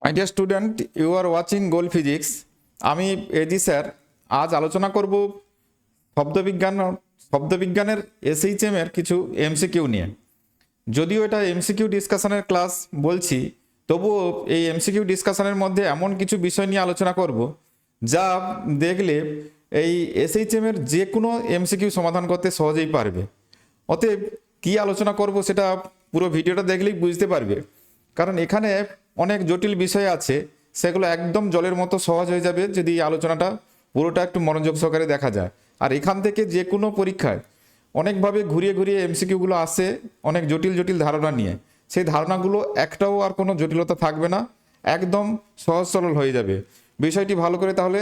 My dear student, you are watching goal physics. আমি A G sir আজ আলোচনা করব শব্দবিজ্ঞানের এসএইচএম এর কিছু এমসিকিউ নিয়ে। যদিও এটা এমসিকিউ ডিসকাশনের ক্লাস বলছি, তবুও এই এমসিকিউ ডিসকাশনের মধ্যে এমন কিছু বিষয় নিয়ে আলোচনা করব যা দেখলে এই এসএইচএম এর যে কোনো এমসিকিউ সমাধান করতে সহজেই পারবে। অতএব কী আলোচনা করব সেটা পুরো ভিডিওটা দেখলেই বুঝতে পারবে, কারণ এখানে অনেক জটিল বিষয় আছে, সেগুলো একদম জলের মতো সহজ হয়ে যাবে যদি এই আলোচনাটা পুরোটা একটু মনোযোগ সহকারে দেখা যায়। আর এখান থেকে যে কোনো পরীক্ষায় অনেকভাবে ঘুরিয়ে ঘুরিয়ে এমসিকিউগুলো আসে অনেক জটিল জটিল ধারণা নিয়ে। সেই ধারণাগুলো একটাও আর কোনো জটিলতা থাকবে না, একদম সহজ সরল হয়ে যাবে। বিষয়টি ভালো করে তাহলে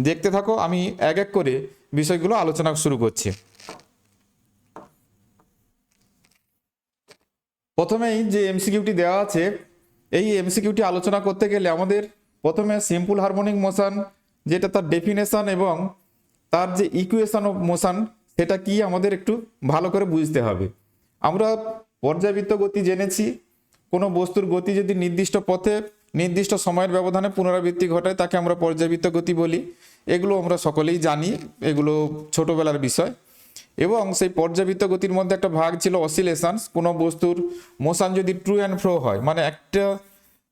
দেখতে থাকো, আমি এক এক করে বিষয়গুলো আলোচনা শুরু করছি। প্রথমেই যে এমসিকিউটি দেওয়া আছে, এই এমসিকিউটি আলোচনা করতে গেলে আমাদের প্রথমে সিম্পল হারমোনিক মোশন, যেটা তার ডেফিনেশন এবং তার যে ইকুয়েশন অফ মোশন সেটা কি আমাদের একটু ভালো করে বুঝতে হবে। আমরা পর্যাবৃত্ত গতি জেনেছি, কোনো বস্তুর গতি যদি নির্দিষ্ট পথে নির্দিষ্ট সময়ের ব্যবধানে পুনরাবৃত্তি ঘটায় তাকে আমরা পর্যাবৃত্ত গতি বলি। এগুলো আমরা সকলেই জানি, এগুলো ছোটোবেলার বিষয়। এবং সেই পর্যাবৃত্ত গতির মধ্যে একটা ভাগ ছিল অসিলেশনস। কোনো বস্তুর মোশন যদি ট্রু অ্যান্ড ফ্রো হয়, মানে একটা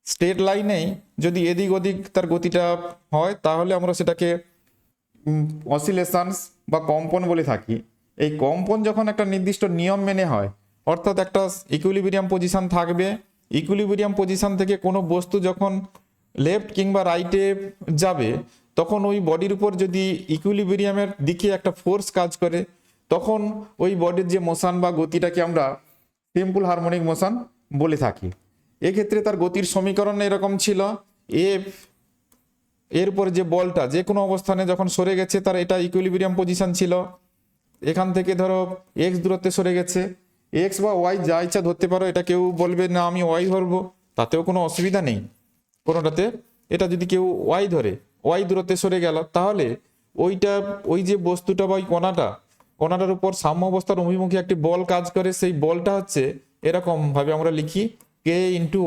স্ট্রেট লাইনেই যদি এদিক ওদিক তার গতিটা হয়, তাহলে আমরা সেটাকে অসিলেশনস বা কম্পন বলে থাকি। এই কম্পন যখন একটা নির্দিষ্ট নিয়ম মেনে হয়, অর্থাৎ একটা ইকুইলিব্রিয়াম পজিশন থাকবে, ইকুইলিব্রিয়াম পজিশন থেকে কোনো বস্তু যখন লেফট কিংবা রাইটে যাবে, তখন ওই বডির উপর যদি ইকুইলিব্রিয়ামের দিকে একটা ফোর্স কাজ করে, তখন ওই বডির যে মোশন বা গতিটাকে আমরা সিম্পল হারমোনিক মোশন বলে থাকি। এক্ষেত্রে তার গতির সমীকরণ এরকম ছিল, এফ এরপর যে বলটা যে কোনো অবস্থানে যখন সরে গেছে তার এটা ইকুইলিব্রিয়াম পজিশন ছিল। এখান থেকে ধরো এক্স দূরত্বে সরে গেছে, এক্স বা ওয়াই যা ইচ্ছা ধরতে পারো, এটা কেউ বলবে না আমি ওয়াই ধরবো, তাতেও কোনো অসুবিধা নেই কোনোটাতে। এটা যদি কেউ ওয়াই ধরে, ওয়াই দূরত্বে সরে গেল, তাহলে ওই যে বস্তুটা বা ওই কণাটার উপর সাম্য অবস্থার অভিমুখী একটি বল কাজ করে। সেই বলটা হচ্ছে এরকম ভাবে আমরা লিখি কে ইন্টু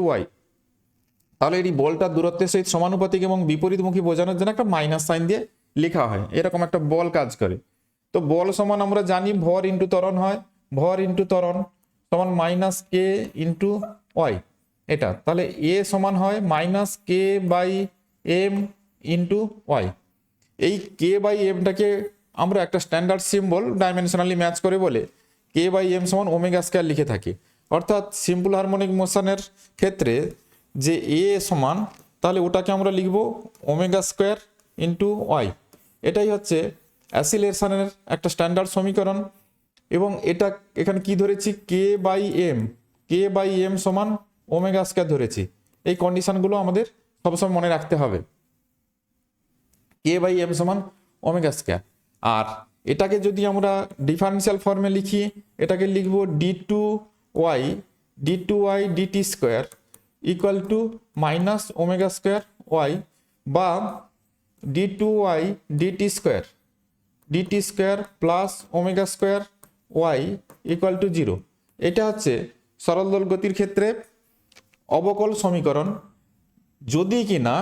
ওয়াই। তাহলে এই বলটা দূরত্বের সহিত সমানুপাতিক এবং বিপরীতমুখী বোঝানোর জন্য একটা মাইনাস সাইন দিয়ে লেখা হয়, এরকম একটা বল কাজ করে। তো বল সমান আমরা জানি ভর ইন্টু ত্বরণ হয়, ভর ইন্টু ত্বরণ সমান মাইনাস কে ইন্টু ওয়াই। এটা তাহলে এ সমান হয় minus K by M into Y. এই কে বাই এমটাকে আমরা একটা স্ট্যান্ডার্ড সিম্বল ডাইমেনশনালি ম্যাচ করে বলে কে বাই এম সমান ওমেগা স্কয়ার লিখে থাকি। অর্থাৎ সিম্পল হারমোনিক মোশনের ক্ষেত্রে যে এ সমান, তাহলে ওটাকে আমরা লিখব ওমেগা স্কোয়ার ইন্টু ওয়াই। এটাই হচ্ছে অ্যাসিলেশনের একটা স্ট্যান্ডার্ড সমীকরণ। এবং এটা এখানে কি ধরেছি, কে বাই এম সমান ওমেগা স্কোয়ার ধরেছি। এই কন্ডিশনগুলো আমাদের সবসময় মনে রাখতে হবে, কে বাই এম সমান ওমেগা স্কোয়ার। আর এটাকে যদি আমরা ডিফারেন্সিয়াল ফর্মে লিখি, এটাকে লিখব d two y dt square equal to minus omega square y, বা d two y dt square plus omega square Y equal to 0। এটা হচ্ছে সরল দোল গতির ক্ষেত্রে অবকল সমীকরণ, যদি কি না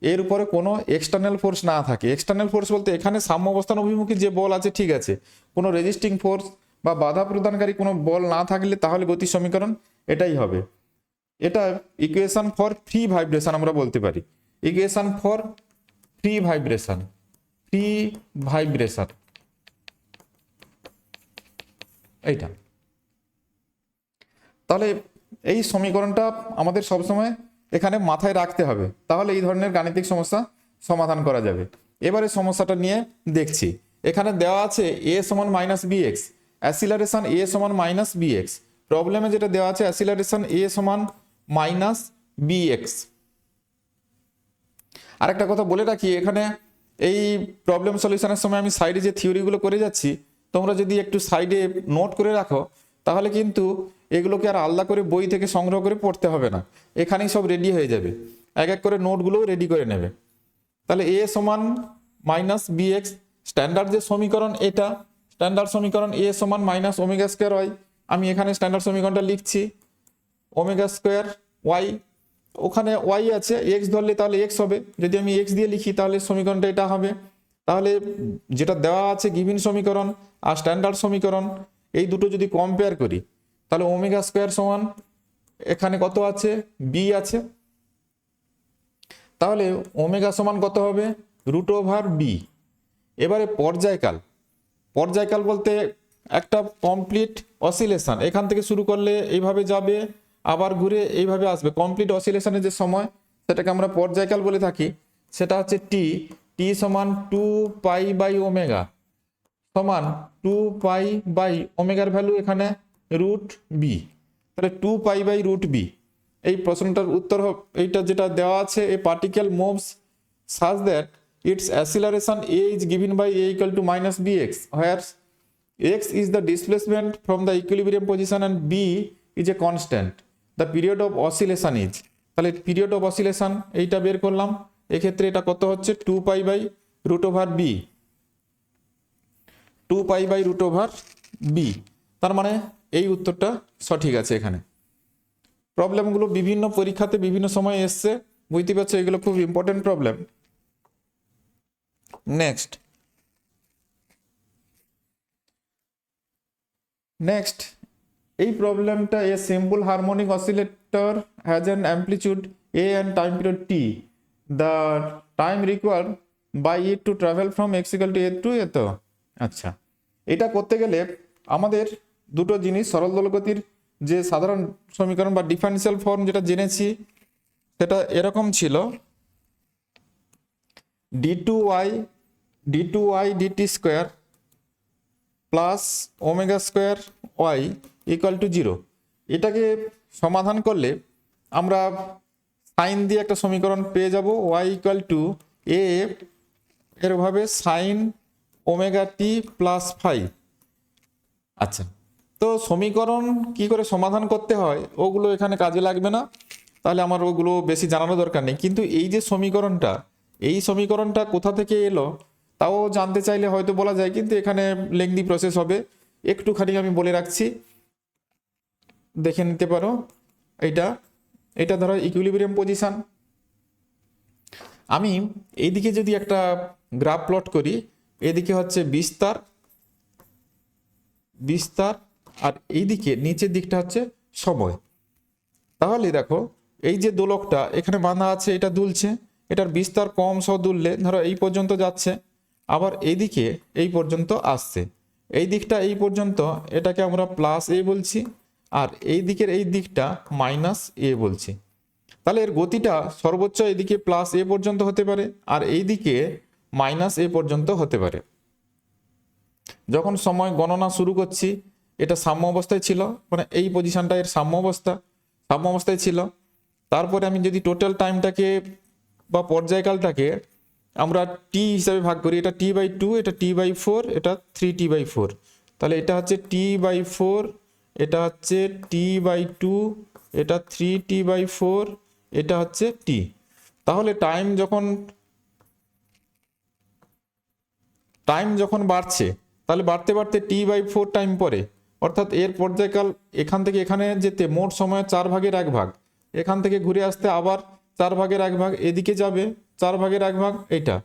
এর উপরে কোনো এক্সটার্নাল ফোর্স না থাকে। এক্সটার্নাল ফোর্স বলতে এখানে সাম্য অবস্থান অভিমুখী যে বল আছে ঠিক আছে, কোনো রেজিস্টিং ফোর্স বা বাধা প্রদানকারী কোনো বল না থাকলে তাহলে গতির সমীকরণ এটাই হবে। এটা ইকুয়েশন ফর ফ্রি ভাইব্রেশন আমরা বলতে পারি, ইকুয়েশন ফর ফ্রি ভাইব্রেশন এইটা। তাহলে এই সমীকরণটা আমাদের সবসময় এখানে মাথায় রাখতে হবে, তাহলে এই ধরনের গাণিতিক সমস্যা সমাধান করা যাবে। এবারে সমস্যাটা নিয়ে দেখছি। এখানে দেওয়া আছে এ সমান মাইনাস বি এক্স, অ্যাসিলারেশন এ সমান মাইনাস বি এক্স। প্রবলেমে যেটা দেওয়া আছে অ্যাসিলারেশন এ সমান মাইনাস বি এক্স। আরেকটা কথা বলে রাখি, এখানে এই প্রবলেম সলিউশনের সময় আমি সাইডে যে থিওরিগুলো করে যাচ্ছি, তোমরা যদি একটু সাইডে নোট করে রাখো, তাহলে কিন্তু এগুলোকে আর আলাদা করে বই থেকে সংগ্রহ করে পড়তে হবে না, এখানেই সব রেডি হয়ে যাবে। এক এক করে নোটগুলোও রেডি করে নেবে। তাহলে এ সমান মাইনাস বি এক্স, স্ট্যান্ডার্ড যে সমীকরণ এটা স্ট্যান্ডার্ড সমীকরণ এ সমান মাইনাস ওমেগা স্কোয়ার ওয়াই। আমি এখানে স্ট্যান্ডার্ড সমীকরণটা লিখছি, ওমেগা স্কোয়ার ওয়াই, ওখানে ওয়াই আছে, এক্স ধরলে তাহলে এক্স হবে, যদি আমি এক্স দিয়ে লিখি তাহলে সমীকরণটা এটা হবে। তাহলে যেটা দেওয়া আছে গিভিন সমীকরণ আর স্ট্যান্ডার্ড সমীকরণ, এই দুটো যদি কম্পেয়ার করি তাহলে ওমেগা স্কোয়ার সমান এখানে কত আছে, বি আছে, তাহলে ওমেগা সমান কত হবে, √বি। এবারে পর্যায়কাল, পর্যায়কাল বলতে একটা কমপ্লিট অসিলেশন, এখান থেকে শুরু করলে এইভাবে যাবে আবার ঘুরে এইভাবে আসবে, কমপ্লিট অসিলেশনের যে সময় সেটাকে আমরা পর্যায়কাল বলে থাকি, সেটা হচ্ছে টি। টি সমান 2π/ওমেগা সমান 2π/ওমেগার ভ্যালু এখানে √বি, তাহলে 2π/√বি। এই প্রশ্নটার উত্তর এইটা যেটা দেওয়া আছে, a particle moves such that its acceleration a is given by a equal to -bx, where x is the displacement from the equilibrium position and b is a constant. The period of oscillation is, তাহলে period of oscillation এইটা বের করলাম, এক্ষেত্রে এটা কত হচ্ছে 2π/√b, 2π/√b। তার মানে এই উত্তরটা সঠিক আছে। এখানে প্রবলেমগুলো বিভিন্ন পরীক্ষাতে বিভিন্ন সময় এসছে, বুঝতে পারছো, এগুলো খুব ইম্পর্টেন্ট প্রবলেম। নেক্সট এই প্রবলেমটা, a simple harmonic oscillator has an amplitude A and time period T, the time required by it to travel from x = a to A. তো আচ্ছা, এটা করতে গেলে আমাদের দুটো জিনিস, সরল দোলগতির যে সাধারণ সমীকরণ বা ডিফারেন্সিয়াল ফর্ম যেটা জেনেছি সেটা এরকম ছিল, d2y dt square plus omega square Y equal to 0। এটাকে সমাধান করলে আমরা সাইন দিয়ে একটা সমীকরণ পেয়ে যাব, ওয়াই ইকুয়াল টু এ এরভাবে সাইন ওমেগা টি প্লাস 5। আচ্ছা, তো সমীকরণ কি করে সমাধান করতে হয় ওগুলো এখানে কাজে লাগবে না, তাহলে আমার ওগুলো বেশি জানানো দরকার নেই। কিন্তু এই যে সমীকরণটা, এই সমীকরণটা কোথা থেকে এলো তাও জানতে চাইলে হয়তো বলা যায়, কিন্তু এখানে লেংদি প্রসেস হবে, একটুখানি আমি বলে রাখছি, দেখে নিতে পারো। এটা ধরো ইকুইলিব্রিয়াম পজিশন। আমি এইদিকে যদি একটা গ্রাফ প্লট করি, এদিকে হচ্ছে বিস্তার, আর এইদিকে নিচের দিকটা হচ্ছে সময়। তাহলে দেখো এই যে দোলকটা এখানে বাঁধা আছে, এটা দুলছে, এটার বিস্তার কম সহ দুললে ধরো এই পর্যন্ত যাচ্ছে, আবার এইদিকে এই পর্যন্ত আসছে, এই দিকটা এই পর্যন্ত, এটাকে আমরা প্লাস এ বলছি, আর এই দিকের এই দিকটা মাইনাস এ বলছি। তাহলে এর গতিটা সর্বোচ্চ এদিকে প্লাস এ পর্যন্ত হতে পারে, আর এই দিকে মাইনাস এ পর্যন্ত হতে পারে। যখন সময় গণনা শুরু করছি এটা সাম্য অবস্থায় ছিল, মানে এই পজিশনটা এর সাম্য অবস্থায় ছিল। তারপরে আমি যদি টোটাল টাইমটাকে বা পর্যায়কালটাকে আমরা টি হিসাবে ভাগ করি, এটা t/2, এটা t/4, এটা 3t/4, তাহলে এটা হচ্ছে t/4, এটা হচ্ছে t/2, এটা 3t/4, এটা হচ্ছে t। তাহলে টাইম যখন বাড়ছে, তাহলে বাড়তে বাড়তে t/4 টাইম পরে, অর্থাৎ এর পর্যায়কাল এখান থেকে এখানে যেতে মোট সময় 4/1 এখান থেকে ঘুরে আসতে আবার 4/1 এদিকে যাবে 4/1, এটা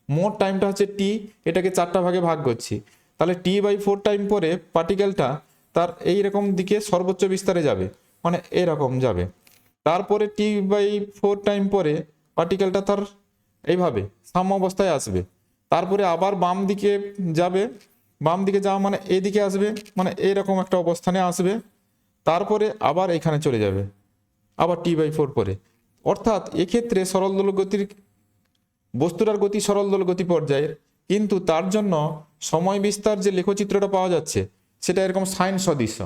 মোট টাইমটা হচ্ছে টি, এটাকে 4টা ভাগে ভাগ করছি, তাহলে t/4 টাইম পরে পার্টিকেলটা তার এইরকম দিকে সর্বোচ্চ বিস্তারে যাবে, মানে এরকম যাবে। তারপরে t/4 টাইম পরে পার্টিকেলটা তার এইভাবে সাম্য অবস্থায় আসবে, তারপরে আবার বাম দিকে যাওয়া মানে এদিকে আসবে, মানে এইরকম একটা অবস্থানে আসবে, তারপরে আবার এখানে চলে যাবে আবার t/4 পরে। অর্থাৎ এক্ষেত্রে সরল দোলগতির বস্তুটার গতি সরল দোলগতি পর্যায়ের, কিন্তু তার জন্য সময় বিস্তার যে লেখচিত্রটা পাওয়া যাচ্ছে সেটা এরকম সাইন সদৃশ্য,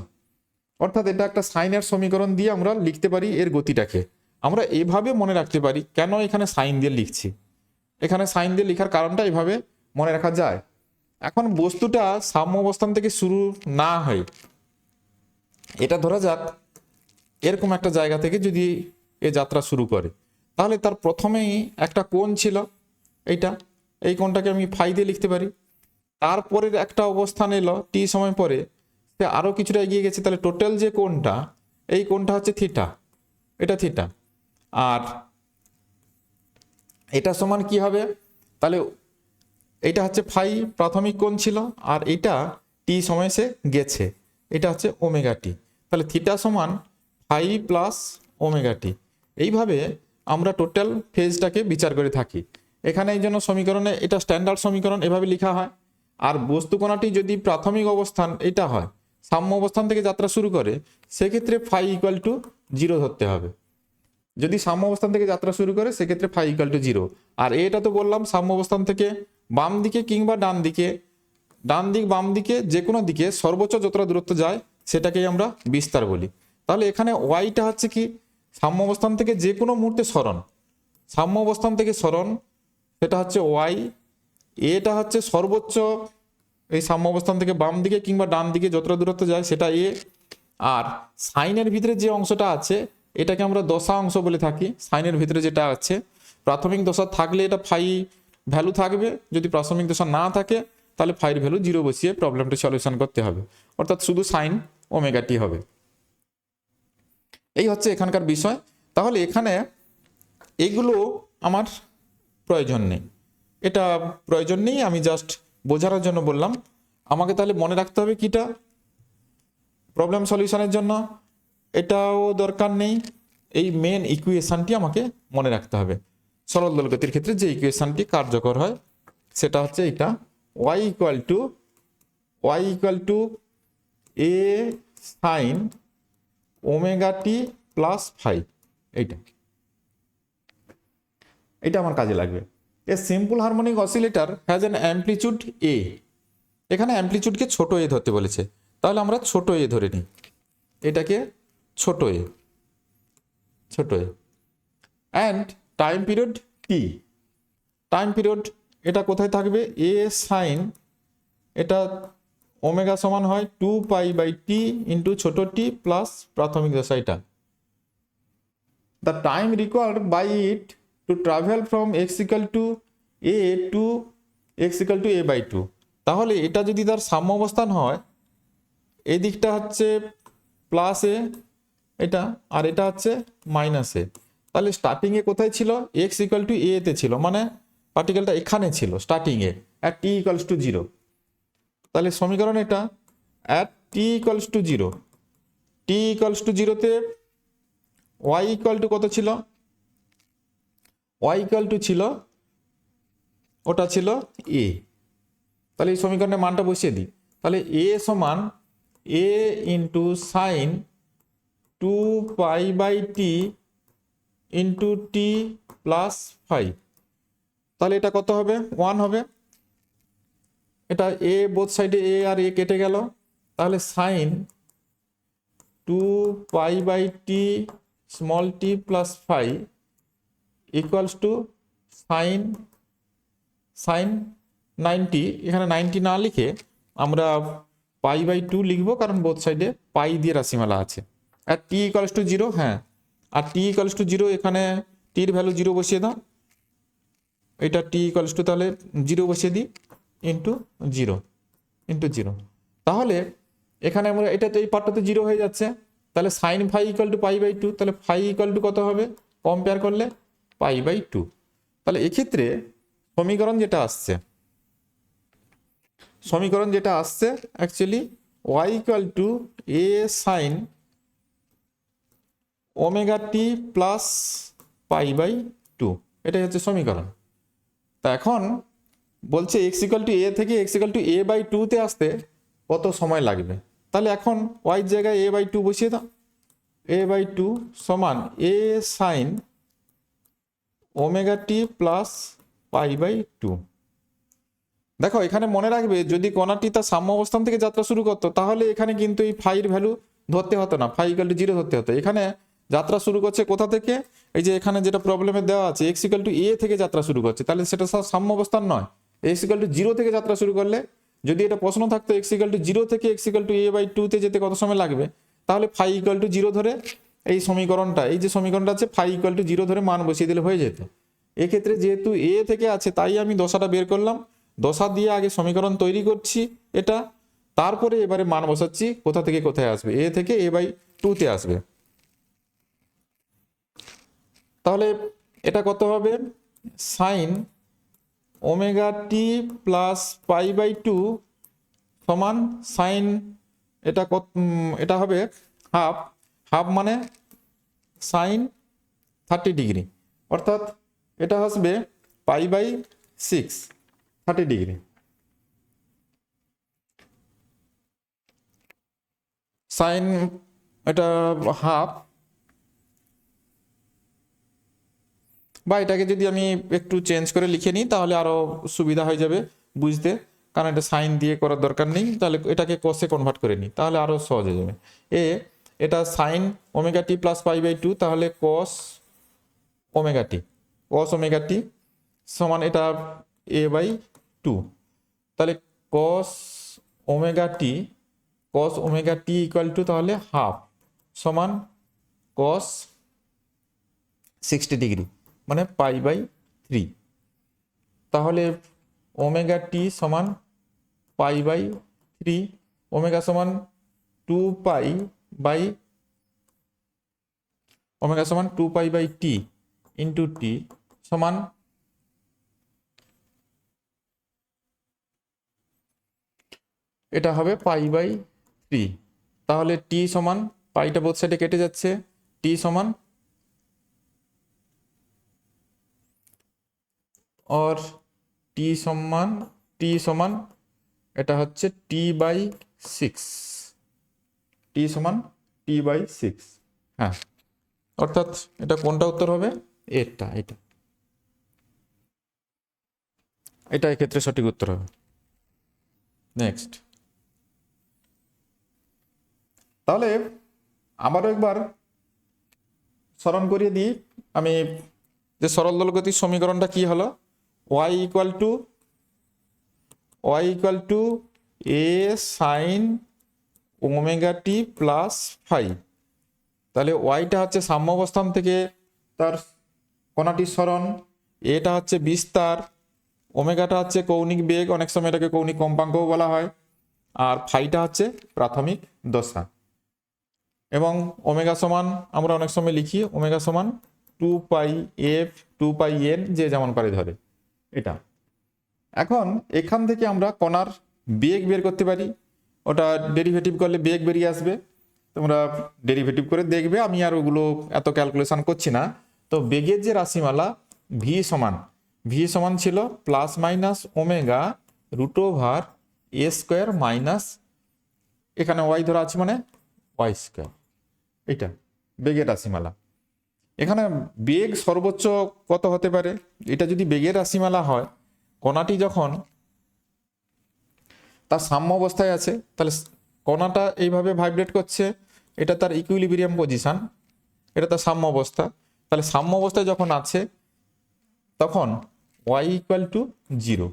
অর্থাৎ এটা একটা সাইনের সমীকরণ দিয়ে আমরা লিখতে পারি এর গতিটাকে। আমরা এভাবে মনে রাখতে পারি কেন এখানে সাইন দিয়ে লিখছি, এখানে সাইন দিয়ে লেখার কারণটা এভাবে মনে রাখা যায়। এখন বস্তুটা সাম্য অবস্থান থেকে শুরু না হয়, এটা ধরা যাক এরকম একটা জায়গা থেকে যদি এ যাত্রা শুরু করে, তাহলে তার প্রথমেই একটা কোণ ছিল, এই কোণটাকে আমি ফাই দিয়ে লিখতে পারি। তারপরের একটা অবস্থান এলো টি সময় পরে, সে আরও কিছুটা এগিয়ে গেছে, তাহলে টোটাল যে কোণটা, এই কোণটা হচ্ছে থিটা। এটা থিটা, আর এটা সমান কি হবে, তাহলে এটা হচ্ছে ফাই প্রাথমিক কোণ ছিল, আর এটা টি সময় সে গেছে, এটা হচ্ছে ওমেগা টি। তাহলে থিটা সমান ফাই প্লাস ওমেগা টি। এইভাবে আমরা টোটাল ফেজটাকে বিচার করে থাকি। এখানে এই জন্য সমীকরণে এটা স্ট্যান্ডার্ড সমীকরণ, এভাবে লেখা হয়। আর বস্তুকণাটি যদি প্রাথমিক অবস্থান এটা হয়, সাম্য অবস্থান থেকে যাত্রা শুরু করে, সেক্ষেত্রে ফাই ইকুয়াল টু 0 ধরতে হবে। যদি সাম্য অবস্থান থেকে যাত্রা শুরু করে সেক্ষেত্রে ফাই ইকুয়াল টু 0। আর এটা তো বললাম সাম্য অবস্থান থেকে বাম দিকে কিংবা ডান দিকে, ডান দিক বাম দিকে যে কোনো দিকে সর্বোচ্চ যতটা দূরত্ব যায় সেটাকেই আমরা বিস্তার বলি। তাহলে এখানে ওয়াইটা হচ্ছে কি, সাম্য অবস্থান থেকে যে কোনো মুহূর্তে সরণ, সাম্য অবস্থান থেকে সরণ, সেটা হচ্ছে ওয়াই। এটা হচ্ছে সর্বোচ্চ এই সাম্য অবস্থান থেকে বাম দিকে কিংবা ডান দিকে যতটা দূরত্ব যায় সেটা এ। আর সাইনের ভিতরে যে অংশটা আছে এটাকে আমরা দশা অংশ বলে থাকি। সাইনের ভিতরে যেটা আছে প্রাথমিক দশা থাকলে এটা ফাই ভ্যালু থাকবে, যদি প্রাথমিক দশা না থাকে তাহলে ফাইয়ের ভ্যালু 0 বসিয়ে প্রবলেমটা সলিউশন করতে হবে, অর্থাৎ শুধু সাইন ওমেগা টি হবে। এই হচ্ছে এখানকার বিষয়। তাহলে এখানে এগুলো আমার প্রয়োজন নেই, এটা প্রয়োজন নেই, আমি জাস্ট বোঝানোর জন্য বললাম। আমাকে তাহলে মনে রাখতে হবে কিটা প্রবলেম সলিউশনের জন্য, এটাও দরকার নেই, এই মেন ইকুয়েশনটি আমাকে মনে রাখতে হবে। সরল দোলগতির ক্ষেত্রে যে ইকুয়েশনটি কার্যকর হয় সেটা হচ্ছে এটা, y equal to A sine omega T plus phi. এটা আমার কাজে লাগবে। A simple harmonic oscillator has an amplitude A. এখানে অ্যাম্পলিটিউডকে ছোট এ ধরতে বলেছে, তাহলে আমরা ছোট এ ধরে নিই, এটাকে ছোট A, and time period T. Time period এটা কোথায় থাকবে, এ সাইন, এটা ওমেগা সমান হয় 2π/t ইন্টু ছোট টি প্লাস প্রাথমিক দশা এটা। The time required by it to travel from x equal to a to x equal to a/2। তাহলে এটা যদি তার সাম্য অবস্থান হয়, এই দিকটা হচ্ছে প্লাস এ এটা, আর এটা হচ্ছে মাইনাস এ, তাহলে স্টার্টিংয়ে কোথায় ছিল, x ইকুয়াল টু a তে ছিল, মানে পার্টিকেলটা এখানে ছিল স্টার্টিংয়ে অ্যাট t ইকুয়ালস টু 0। তাহলে সমীকরণ এটা at t equals to 0, t equals to 0তে y ইকুয়াল টু কত ছিল, y ইকুয়াল টু ছিল, ওটা ছিল a। তাহলে এই সমীকরণের মানটা বসিয়ে দিই, তাহলে a সমান a into sign 2π/t into T plus 5। তাহলে এটা কত হবে, 1 হবে। এটা এ বোথ সাইডে এ আর এ কেটে গেল, তাহলে sine 2π/t small T plus 5 equals to sine 90। এখানে 90 না লিখে আমরা π/2 লিখবো, কারণ বোথ সাইডে পাই দিয়ে রাশিমালা আছে। আর টি ইকুয়ালস টু 0, হ্যাঁ, আর টি ইকুয়ালস টু 0, এখানে টির ভ্যালু 0 বসিয়ে দাও, এটা টি ইকুয়ালস টু তাহলে 0 বসিয়ে দিই ইন্টু 0। তাহলে এখানে আমরা এটা তো এই পার্টটাতে 0 হয়ে যাচ্ছে, তাহলে সাইন ফাই ইকুয়াল টু π/2, তাহলে ফাই ইকুয়াল টু কত হবে, কম্পেয়ার করলে π/2। তাহলে এক্ষেত্রে সমীকরণ যেটা আসছে actually y equal to A sine omega T plus π/2, এটাই হচ্ছে সমীকরণ। তা এখন বলছে x ইকুয়াল টু এ থেকে x ইকুয়াল টু a/2 তে আসতে কত সময় লাগবে। তাহলে এখন y জায়গায় a/2 বসিয়ে দাও, a/2 সমান এ সাইন ওমেগা টি প্লাস π/2। দেখো এখানে মনে রাখবে, যদি কণাটি তার সাম্য অবস্থান থেকে যাত্রা শুরু করতো তাহলে এখানে কিন্তু এই ফাইয়ের ভ্যালু ধরতে হতো না, ফাই ইকুয়াল টু 0 ধরতে হতো। এখানে যাত্রা শুরু করছে কোথা থেকে, এই যে এখানে যেটা প্রবলেমে দেওয়া আছে x ইকুয়াল টু a থেকে যাত্রা শুরু করছে, তাহলে সেটা সাম্য অবস্থান নয়। x ইকুয়াল টু 0 থেকে যাত্রা শুরু করলে, যদি এটা প্রশ্ন থাকতো x ইকুয়াল টু 0 থেকে x ইকুয়াল টু a/2 তে যেতে কত সময় লাগবে, তাহলে ফাই ইকুয়াল টু 0 ধরে এই সমীকরণটা, এই যে সমীকরণটা আছে ফাই ইকুয়াল টু 0 ধরে মান বসিয়ে দিলে হয়ে যেত। এক্ষেত্রে যেহেতু a থেকে আছে তাই আমি দশাটা বের করলাম, দশা দিয়ে আগে সমীকরণ তৈরি করছি এটা, তারপরে এবারে মান বসাচ্ছি কোথা থেকে কোথায় আসবে, a থেকে a/2 তে আসবে। তাহলে এটা কত হবে, sine omega T plus pi by two সমান সাইন, এটা কত, এটা হবে হাফ, হাফ মানে সাইন 30 ডিগ্রি, অর্থাৎ এটা আসবে পাই বাই 6, 30 ডিগ্রি। সাইন এটা হাফ, বা এটাকে যদি আমি একটু চেঞ্জ করে লিখে নিই তাহলে আরও সুবিধা হয়ে যাবে বুঝতে, কারণ এটা সাইন দিয়ে করার দরকার নেই, তাহলে এটাকে কসে কনভার্ট করে নিই তাহলে আরও সহজ হয়ে যাবে। এটা sine omega T plus pi by two, তাহলে কস ওমেগা টি, কস ওমেগা টি সমান এটা এ বাই টু, তাহলে cos omega t, cos omega T equal to তাহলে হাফ সমান কস 60 ডিগ্রি মানে পাই বাই 3, তাহলে ওমেগা টি সমান পাই বাই 3, ওমেগা সমান 2 পাই বাই, ওমেগা সমান 2 pi by T into T সমান এটা হবে পাই বাই 3, তাহলে টি সমান, পাইটা বোথ সাইডে কেটে যাচ্ছে, টি সমান और टी समान এটা হচ্ছে টি বাই 6, টি সমান টি বাই 6। হ্যাঁ, অর্থাৎ এটা কোনটা উত্তর হবে, এটা এক্ষেত্রে সঠিক উত্তর হবে। নেক্সট, তাহলে আবারও একবার স্মরণ করিয়ে দিই আমি যে সরল দোলগতির সমীকরণটা কি হলো, y equal to A sine omega T plus phi, তাহলে ওয়াইটা হচ্ছে সাম্য অবস্থান থেকে তার কণাটির সরণ, এটা হচ্ছে বিস্তার, ওমেগাটা হচ্ছে কৌণিক বেগ, অনেক সময় এটাকে কৌণিক কম্পাঙ্কও বলা হয়, আর ফাইটা হচ্ছে প্রাথমিক দশা, এবং ওমেগা সমান আমরা অনেক সময় লিখি ওমেগা সমান 2 পাই এফ 2 পাই এন, যে যেমন পারে ধরে এটা। এখন এখান থেকে আমরা কণার বেগ বের করতে পারি, ওটা ডেরিভেটিভ করলে বেগ বেরিয়ে আসবে, তোমরা ডেরিভেটিভ করে দেখবে, আমি আর ওগুলো এত ক্যালকুলেশন করছি না। তো বেগের যে রাশিমালা ভি সমান ছিল plus minus omega root over A square minus, এখানে ওয়াই ধরা আছে মানে ওয়াই স্কোয়ার, এটা বেগের রাশিমালা। এখানে বেগ সর্বোচ্চ কত হতে পারে, এটা যদি বেগের রাশিমালা হয়, কণাটি যখন তার সাম্য অবস্থায় আছে, তাহলে কণাটা এইভাবে ভাইব্রেট করছে, এটা তার ইকুইলিব্রিয়াম পজিশন, এটা তার সাম্য অবস্থা, তাহলে সাম্য অবস্থায় যখন আছে তখন y equal to 0,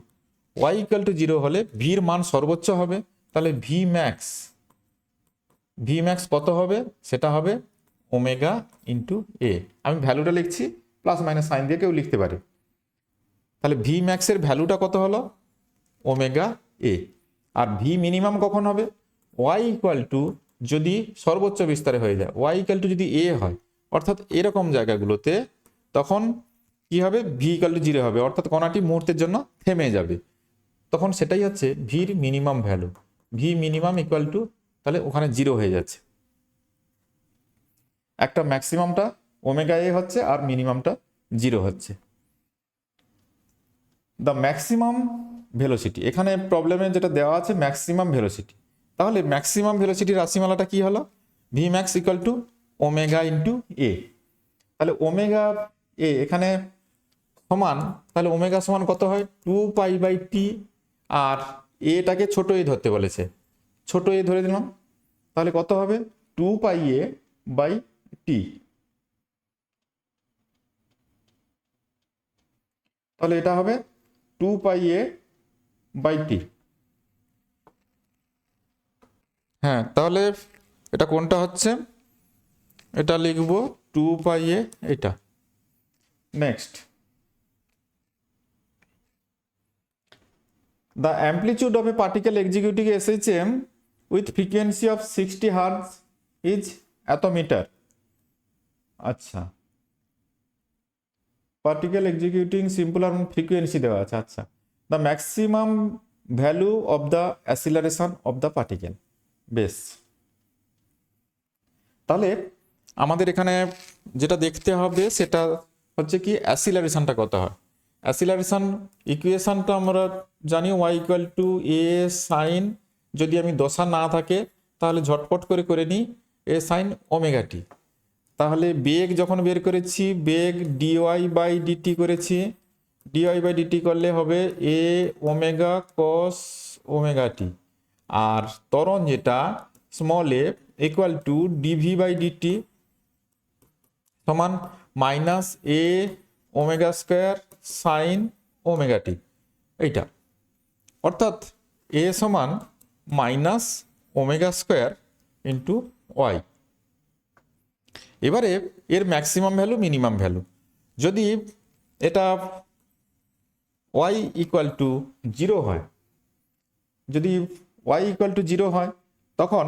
y equal to 0 হলে ভির মান সর্বোচ্চ হবে, তাহলে ভি ম্যাক্স কত হবে, সেটা হবে ওমেগা ইন্টু এ, আমি ভ্যালুটা লিখছি, প্লাস মাইনাস সাইন দিয়ে কেউ লিখতে পারে, তাহলে ভি ম্যাক্সের ভ্যালুটা কত হলো omega A. R V minimum কখন হবে, ওয়াই ইকুয়াল টু যদি সর্বোচ্চ বিস্তারে হয়ে যায়, ওয়াই ইকুয়াল টু যদি এ হয়, অর্থাৎ এরকম জায়গাগুলোতে, তখন কি হবে, ভি ইকুয়াল টু 0 হবে, অর্থাৎ কণাটি মুহূর্তের জন্য থেমে যাবে, তখন সেটাই হচ্ছে ভির minimum value, V minimum equal to, তাহলে ওখানে 0 হয়ে যাচ্ছে, একটা ম্যাক্সিমামটা ওমেগা এ হচ্ছে আর মিনিমামটা 0 হচ্ছে। দ্য ম্যাক্সিমাম ভেলোসিটি, এখানে প্রবলেমে যেটা দেওয়া আছে ম্যাক্সিমাম ভেলোসিটি, তাহলে ম্যাক্সিমাম ভেলোসিটির রাশিমালাটা কি হলো, v max equal to omega into A, তাহলে ওমেগা এ এখানে সমান, তাহলে ওমেগা সমান কত হয় 2 পাই বাই টি, আর এটাকে ছোট এ ধরতে বলেছে, ছোট এ ধরে দিলাম, তাহলে কত হবে 2 পাই এ বাই টি, তাহলে এটা হবে 2 পাই এ বাই টি। হ্যাঁ, তাহলে এটা কোনটা হচ্ছে, এটা লিখবো 2 পাই এ এটা। Next, the amplitude of a particle executing SHM with frequency of 60 Hz is এত মিটার। আচ্ছা, particle executing simple harmonic frequency দেওয়া আছে। আচ্ছা, the maximum value of the acceleration of the particle. বেশ, তাহলে আমাদের এখানে যেটা দেখতে হবে সেটা হচ্ছে কি অ্যাসিলারেশনটা কত হয়। অ্যাসিলারেশন ইকুয়েশনটা আমরা জানি Y equal to A sine, যদি আমি দশা না থাকে তাহলে ঝটপট করে নিই এ সাইন ওমেগা টি। তাহলে বেগ যখন বের করেছি, বেগ ডিওয়াই বাই ডিটি করেছি, ডিওয়াই বাই ডিটি করলে হবে এ ওমেগা কস ওমেগা টি। আর ত্বরণ যেটা small A equal to d v by d t সমান minus A omega square sine omega T. এইটা অর্থাৎ এ সমান minus omega square into Y. এবারে এর ম্যাক্সিমাম ভ্যালু মিনিমাম ভ্যালু, যদি এটা ওয়াই ইকুয়াল টু জিরো হয়, যদি ওয়াই ইকুয়াল টু জিরো হয় তখন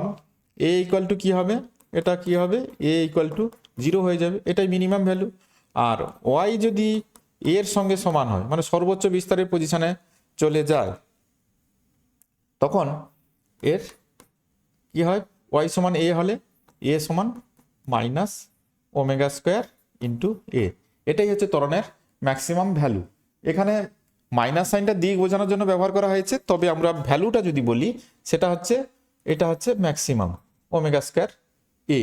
এ ইকুয়াল টু কী হবে, এটা কি হবে, এ ইকুয়াল টু জিরো হয়ে যাবে, এটাই মিনিমাম ভ্যালু। আর ওয়াই যদি এর সঙ্গে সমান হয়, মানে সর্বোচ্চ বিস্তারের পজিশনে চলে যায়, তখন এর কি হয়, ওয়াই সমান এ হলে এ সমান মাইনাস ওমেগা স্কোয়ার ইন্টু এ। এটাই হচ্ছে ত্বরণের ম্যাক্সিমাম ভ্যালু। এখানে মাইনাস সাইনটা দিক বোঝানোর জন্য ব্যবহার করা হয়েছে, তবে আমরা ভ্যালুটা যদি বলি সেটা হচ্ছে, এটা হচ্ছে ম্যাক্সিমাম ওমেগা স্কোয়ার এ,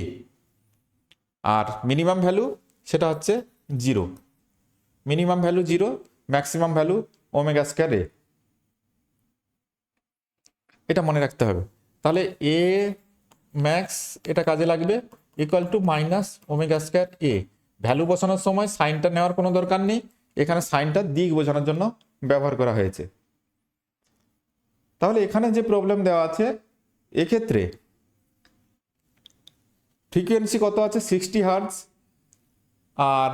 আর মিনিমাম ভ্যালু সেটা হচ্ছে zero. Minimum value zero, maximum value omega square A, এটা মনে রাখতে হবে। তাহলে এ ম্যাক্স এটা কাজে লাগবে equal to minus omega square A. Value বসানোর সময় সাইনটা নেওয়ার কোনো দরকার নেই, এখানে সাইনটা দিক বোঝানোর জন্য ব্যবহার করা হয়েছে। তাহলে এখানে যে প্রবলেম দেওয়া আছে, এক্ষেত্রে ফ্রিকোয়েন্সি কত আছে 60 হার্টজ, আর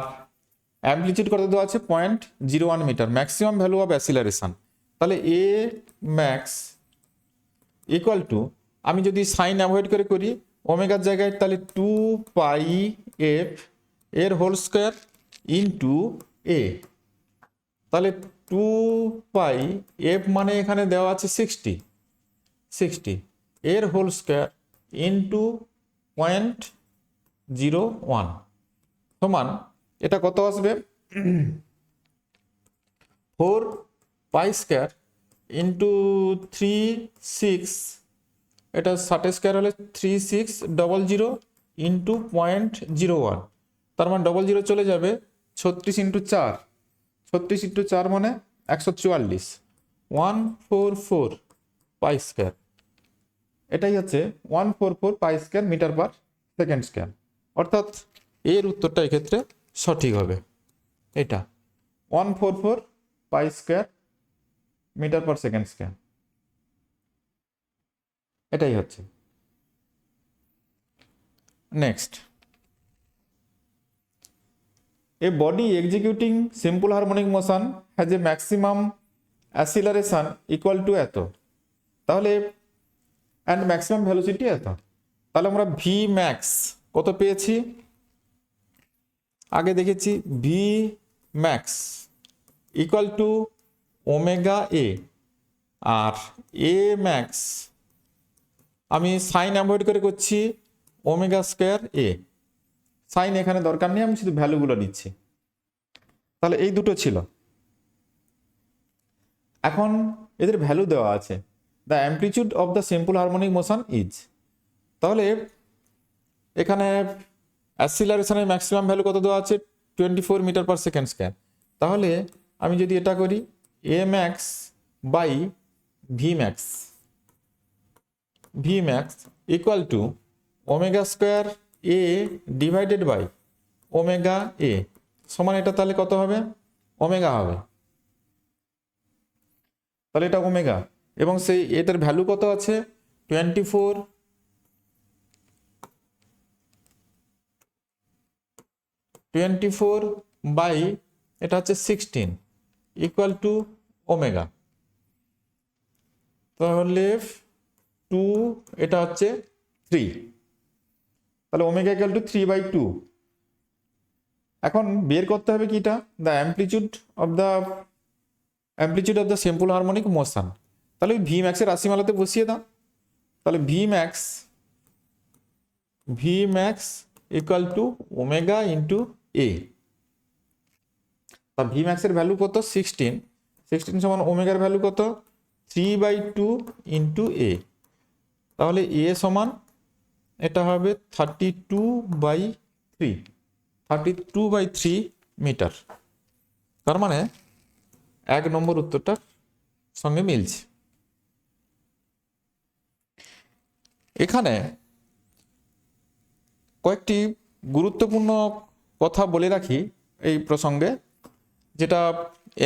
অ্যাম্পলিটিউড কত দেওয়া আছে 0.01 মিটার, ম্যাক্সিমাম ভ্যালু অফ অ্যাসিলারেশন। তাহলে এ ম্যাক্স ইকুয়াল টু, আমি যদি সাইন অ্যাভয়েড করি ওমেগার জায়গায়, তাহলে 2 পাই এফ এর হোল স্কোয়ার ইন্টু এ। তাহলে 2 পাই এফ মানে এখানে দেওয়া আছে 60 এর হোল স্কোয়ার ইন্টু 0.01 সমান, এটা কত আসবে 4 পাই স্কোয়ার ইন্টু 36, এটা 60 স্কোয়ার হলে 3600 ইন্টু 0.01, তার মানে 00 চলে যাবে, 36 ইন্টু 4, 36 ইন্টু 4 মানে 144, 144 পাই স্কোয়ার। এটাই হচ্ছে 144 pi square metre per second square. অর্থাৎ এর উত্তরটা এক্ষেত্রে সঠিক হবে, এটা 144 pi square metre per second square, এটাই হচ্ছে। Next, a body executing simple harmonic motion has a maximum acceleration equal to এত, তাহলে and maximum velocity এত। তাহলে আমরা v max কত পেয়েছি, আগে দেখেছি v max equal to omega A, আর a max আমি সাইন অ্যাভয়েড করছি ওমেগা স্কোয়ার এ, সাইন এখানে দরকার নেই, আমি শুধু ভ্যালুগুলো নিচ্ছি। তাহলে এই দুটো ছিল। এখন এদের ভ্যালু দেওয়া আছে, the amplitude of the simple harmonic motion is. তাহলে এখানে অ্যাসিলারেশনের ম্যাক্সিমাম ভ্যালু কত দেওয়া আছে 24 মিটার পার সেকেন্ড স্কোয়ার। তাহলে আমি যদি এটা করি A max by v max, v max equal to omega square A divided by omega A সমান, এটা তাহলে কত হবে ওমেগা হবে, তাহলে এটা ওমেগা, এবং সেই এটার ভ্যালু কত আছে 24 বাই এটা হচ্ছে 16 ইকুয়াল টু ওমেগা, তাহলে 2 এটা হচ্ছে 3, তাহলে ওমেগা ইকুয়াল টু 3/2। এখন বের করতে হবে কিটা, the amplitude of the simple harmonic motion. তাহলে ওই ভি ম্যাক্সের রাশিমালাতে বসিয়ে দাও। তাহলে v max equal to omega into A. তা ভি ম্যাক্সের ভ্যালু কত? 16 সমান ওমেগার ভ্যালু কত? 3/2 ইন্টু এ। তাহলে এ সমান এটা হবে 32/3 মিটার। তার মানে 1 নম্বর উত্তরটার সঙ্গে মিলছে। এখানে কয়েকটি গুরুত্বপূর্ণ কথা বলে রাখি এই প্রসঙ্গে, যেটা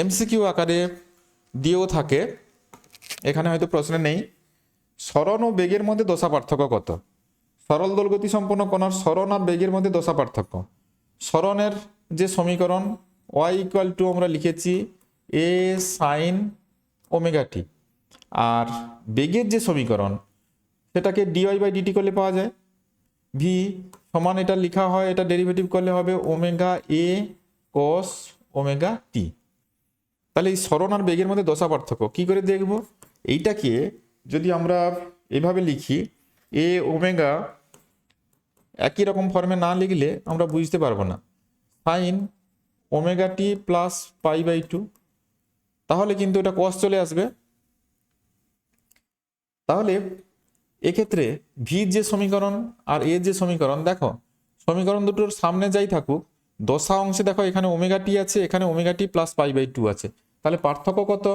এমসিকিউ আকারে দিয়েও থাকে, এখানে হয়তো প্রশ্নে নেই। সরণ ও বেগের মধ্যে দশা পার্থক্য কত? সরল দোলগতি সম্পন্ন কণার সরণ আর বেগের মধ্যে দশা পার্থক্য। সরণের যে সমীকরণ y ইকুয়াল টু আমরা লিখেছি a সাইন ওমেগা টি, আর বেগের যে সমীকরণ সেটাকে dy/dt করলে পাওয়া যায়। ভি সমান এটা লেখা হয়, এটা ডেরিভেটিভ করলে হবে ওমেগা এ কস ওমেগা টি। তাহলে এই সরণ আর বেগের মধ্যে দশা পার্থক্য কি করে দেখব? এইটাকে যদি আমরা এভাবে লিখি, এ ওমেগা একই রকম ফর্মে না লিখলে আমরা বুঝতে পারবো না। সাইন ওমেগা টি প্লাস π/2, তাহলে কিন্তু এটা কস চলে আসবে। তাহলে এক্ষেত্রে ভির যে সমীকরণ আর এর যে সমীকরণ, দেখো সমীকরণ দুটোর সামনে যাই থাকুক, দশা অংশে দেখো এখানে ওমেগা টি আছে, এখানে ওমেগা টি প্লাস π/2 আছে। তাহলে পার্থক্য কত?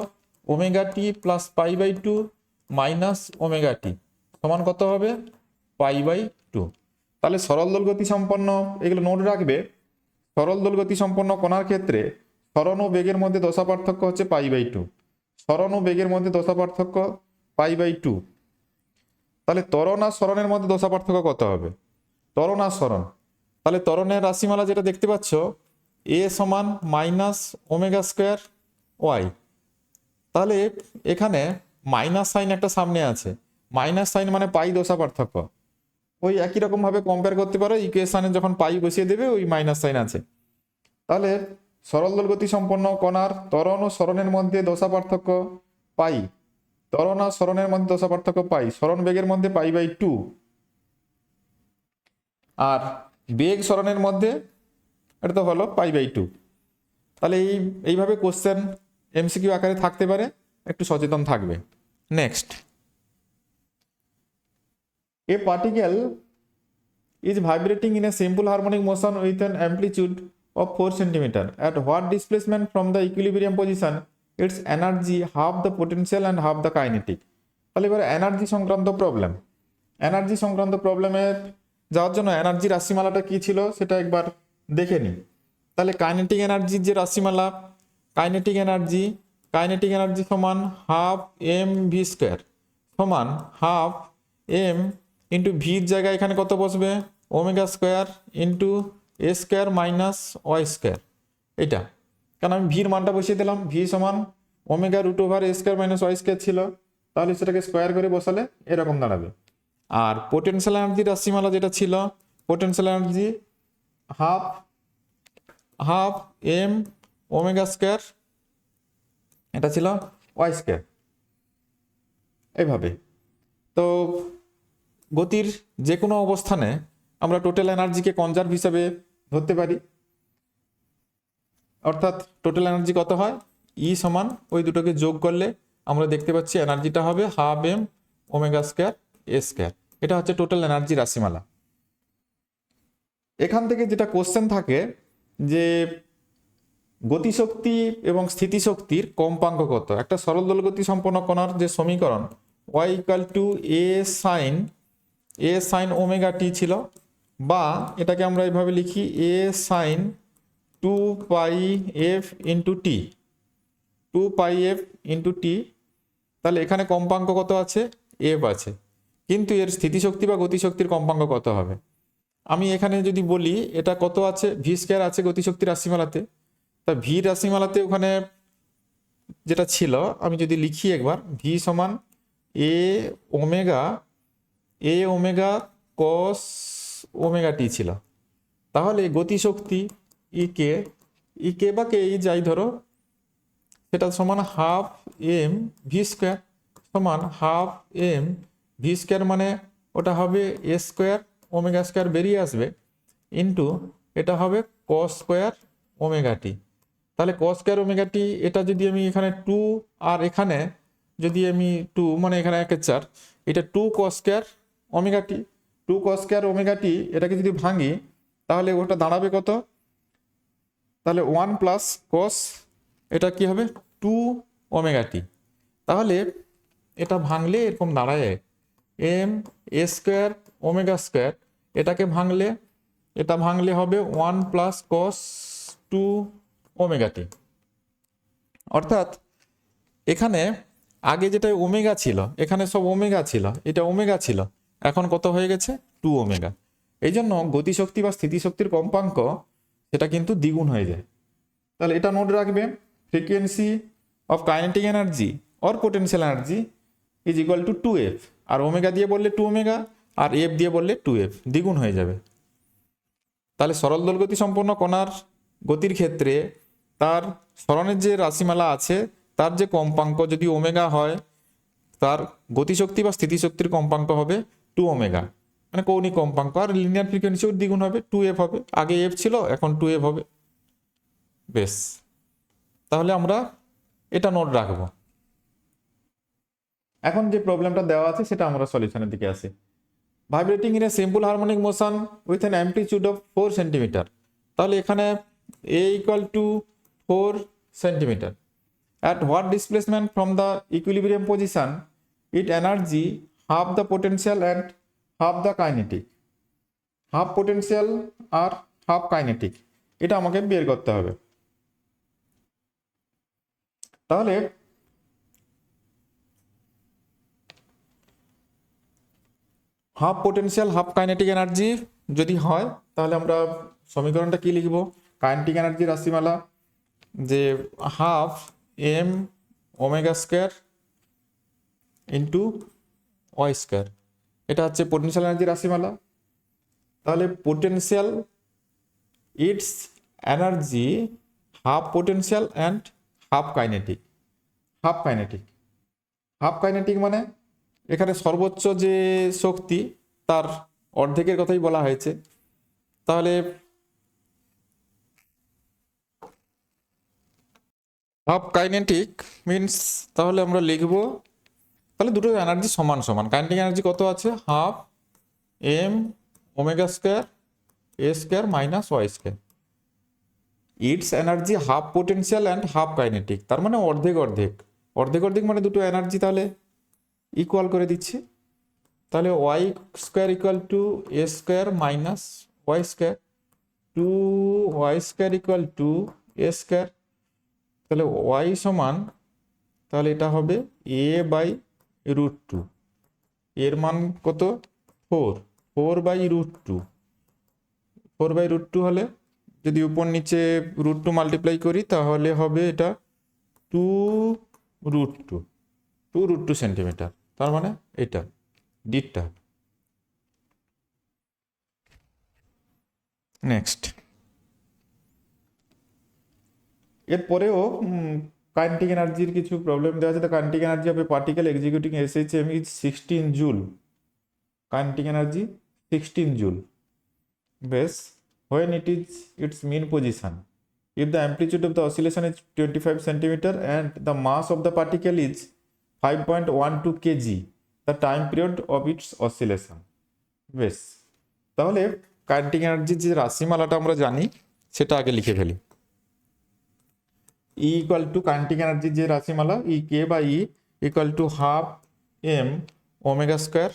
Omega t plus π/2 minus omega t সমান কত হবে? π/2। তাহলে সরল দোলগতি সম্পন্ন, এগুলো নোট রাখবে, সরল দোলগতি সম্পন্ন কণার ক্ষেত্রে সরণ ও বেগের মধ্যে দশা পার্থক্য হচ্ছে π/2। সরণ ও বেগের মধ্যে দশা পার্থক্য π/2। তাহলে ত্বরণ আর সরণের মধ্যে দশা পার্থক্য কত হবে? ত্বরণ আর সরণ, তাহলে ত্বরণের রাশিমালা যেটা দেখতে পাচ্ছ, এ সমান মাইনাস ওমেগা স্কোয়ার ওয়াই। তাহলে এখানে মাইনাস সাইন একটা সামনে আছে, মাইনাস সাইন মানে পাই দশা পার্থক্য। ওই একই রকম ভাবে কম্পেয়ার করতে পারো, ইকুয়েশনে যখন পাই বসিয়ে দেবে ওই মাইনাস সাইন আছে। তাহলে সরল দোলগতি সম্পন্ন কণার ত্বরণ ও সরণের মধ্যে দশা পার্থক্য পাই, ত্বরণ আর সরণের মধ্যে দশা পার্থক্য পাই, সরণ বেগের মধ্যে π/2, আর বেগ সরণের মধ্যে এটা তো হলো π/2। তাহলে এইভাবে কোশ্চেন এমসিকিউ আকারে থাকতে পারে, একটু সচেতন থাকবে। Next, A particle is vibrating in a simple harmonic motion with an amplitude of 4 centimeter. At what displacement from the equilibrium position its energy half the potential and half the kinetic. তাহলে এবার energy সংক্রান্ত প্রবলেমে যাওয়ার জন্য energy রাশিমালাটা কি ছিল সেটা একবার দেখে নিই। তাহলে কাইনেটিক এনার্জির যে রাশিমালা, কাইনেটিক এনার্জি সমান হাফ এম ভি স্কোয়ার সমান হাফ এম ইন্টু ভির জায়গায় এখানে কত বসবে? ওমেগা স্কোয়ার ইন্টু এ স্কোয়ার মাইনাস ওয়াই স্কোয়ার। এটা কারণ আমি ভির মানটা বসিয়ে দিলাম, ভি সমান omega root over A square minus Y square ছিল, তাহলে সেটাকে স্কোয়ার করে বসালে এরকম দাঁড়াবে। আর পোটেনশিয়াল এনার্জি রাশিমালা যেটা ছিল, potential energy half M omega square, এটা ছিল ওয়াই স্কোয়ার। এইভাবে তো গতির যে কোনো অবস্থানে আমরা টোটাল এনার্জিকে কনজার্ভ হিসাবে ধরতে পারি, অর্থাৎ টোটাল এনার্জি কত হয়? ই সমান ওই দুটোকে যোগ করলে আমরা দেখতে পাচ্ছি এনার্জিটা হবে half M omega square A square. এটা হচ্ছে টোটাল এনার্জি রাশিমালা। এখান থেকে যেটা কোশ্চেন থাকে যে গতিশক্তি এবং স্থিতিশক্তির কম্পাঙ্ক কত? একটা সরল দোলগতি সম্পন্ন কণার যে সমীকরণ y equal to A sine omega t ছিল, বা এটাকে আমরা এইভাবে লিখি A sine 2πf into t, 2πf into t. তাহলে এখানে কম্পাঙ্ক কত আছে? এফ আছে, কিন্তু এর স্থিতিশক্তি বা গতিশক্তির কম্পাঙ্ক কত হবে? আমি এখানে যদি বলি এটা কত আছে, ভি স্কোয়ার আছে গতিশক্তির রাশিমালাতে, তা ভি রাশিমালাতে ওখানে যেটা ছিল আমি যদি লিখি একবার, ভি সমান এ ওমেগা কস ওমেগা টি ছিল। তাহলে গতিশক্তি ই কে বা কে যাই ধরো, সেটা সমান হাফ এম ভি স্কোয়ার, সমান হাফ এম ভি স্কোয়ার, মানে ওটা হবে এ স্কোয়ার ওমেগা স্কোয়ার বেরিয়ে আসবে, ইন্টু এটা হবে কস স্কোয়ার ওমেগা টি। তাহলে কস স্কোয়ার ওমেগা টি, এটা যদি আমি এখানে 2 আর এখানে যদি আমি 2 মানে এখানে 1/4, এটা 2 cos square omega t, 2 cos square omega t, এটাকে যদি ভাঙি তাহলে ওটা দাঁড়াবে কত? তাহলে 1 প্লাস কস, এটা কি হবে 2 ওমেগা টি। তাহলে এটা ভাঙলে এরকম দাঁড়ায় M A square omega square, এটাকে ভাঙলে এটা ভাঙলে হবে 1 প্লাস কস 2 ওমেগা টি। অর্থাৎ এখানে আগে যেটা ওমেগা ছিল, এখানে সব ওমেগা ছিল, এটা ওমেগা ছিল, এখন কত হয়ে গেছে 2 ওমেগা। এই জন্য গতিশক্তি বা স্থিতিশক্তির কম্পাঙ্ক সেটা কিন্তু দ্বিগুণ হয়ে যায়। তাহলে এটা নোট রাখবে, frequency of kinetic energy or potential energy is equal to 2f, আর ওমেগা দিয়ে বললে 2 ওমেগা, আর এফ দিয়ে বললে 2f, দ্বিগুণ হয়ে যাবে। তাহলে সরল দোলগতি সম্পন্ন কণার গতির ক্ষেত্রে তার সরণের যে রাশিমালা আছে তার যে কম্পাঙ্ক যদি ওমেগা হয়, তার গতিশক্তি বা স্থিতিশক্তির কম্পাঙ্ক হবে 2 ওমেগা, মানে কৌণিক কম্পাঙ্ক, আর লিনিয়ার ফ্রিকোয়েন্সিও দ্বিগুণ হবে, 2f হবে, আগে এফ ছিল এখন 2f হবে। বেশ, তাহলে আমরা এটা নোট রাখবো। এখন যে প্রবলেমটা দেওয়া আছে সেটা আমরা সলিউশনের দিকে আসি। Vibrating in a simple harmonic motion with an amplitude of 4 centimetre. তাহলে এখানে A equal to 4 centimetre. At what displacement from the equilibrium position, its energy half the potential and half the kinetic. Half potential আর half kinetic, এটা আমাকে বের করতে হবে। তাহলে half potential half kinetic energy যদি হয়, তাহলে আমরা সমীকরণটা কি লিখব? কাইনেটিক এনার্জি রাশিমালা যে half M omega square into Y square, এটা হচ্ছে পোটেনশিয়াল এনার্জি রাশিমালা। তাহলে potential it's energy half potential and half kinetic. Half kinetic, half kinetic মানে এখানে সর্বোচ্চ যে শক্তি তার অর্ধেকের কথাই বলা হয়েছে। তাহলে হাফ কাইনেটিক মিনস, তাহলে আমরা লিখব, তাহলে দুটো এনার্জি সমান সমান। কাইনেটিক এনার্জি কত আছে? Half M omega square A square minus Y square. It's energy half potential and half kinetic, তার মানে অর্ধেক অর্ধেক, অর্ধেক অর্ধেক মানে দুটো এনার্জি তাহলে ইকুয়াল করে দিচ্ছি। তাহলে Y square equal to A square minus Y square, 2 Y square equal to A square. তাহলে ওয়াই সমান, তাহলে এটা হবে এ বাই √2, এর মান কত? 4 বাই √2, 4 বাই √2 হলে যদি উপর নিচে √2 মাল্টিপ্লাই করি তাহলে হবে এটা 2√2 সেন্টিমিটার, তার মানে এটা ডিটটা। নেক্সট, এরপরেও কাইনেটিক এনার্জির কিছু প্রবলেম দেওয়া আছে। তো kinetic energy of A particle executing SHM is 16 joule. Kinetic energy 16 joule. বেশ, when it is its mean position, if the amplitude of the oscillation is 25 centimeter and the mass of the particle is 5.12 kg, the time period of its oscillation. বেশ, তাহলে kinetic এনার্জির যে রাশিমালাটা আমরা জানি সেটা আগে লিখে ফেলি। E ইকুয়াল টু কাইনেটিক এনার্জির যে রাশিমালা E k by E equal to half M omega square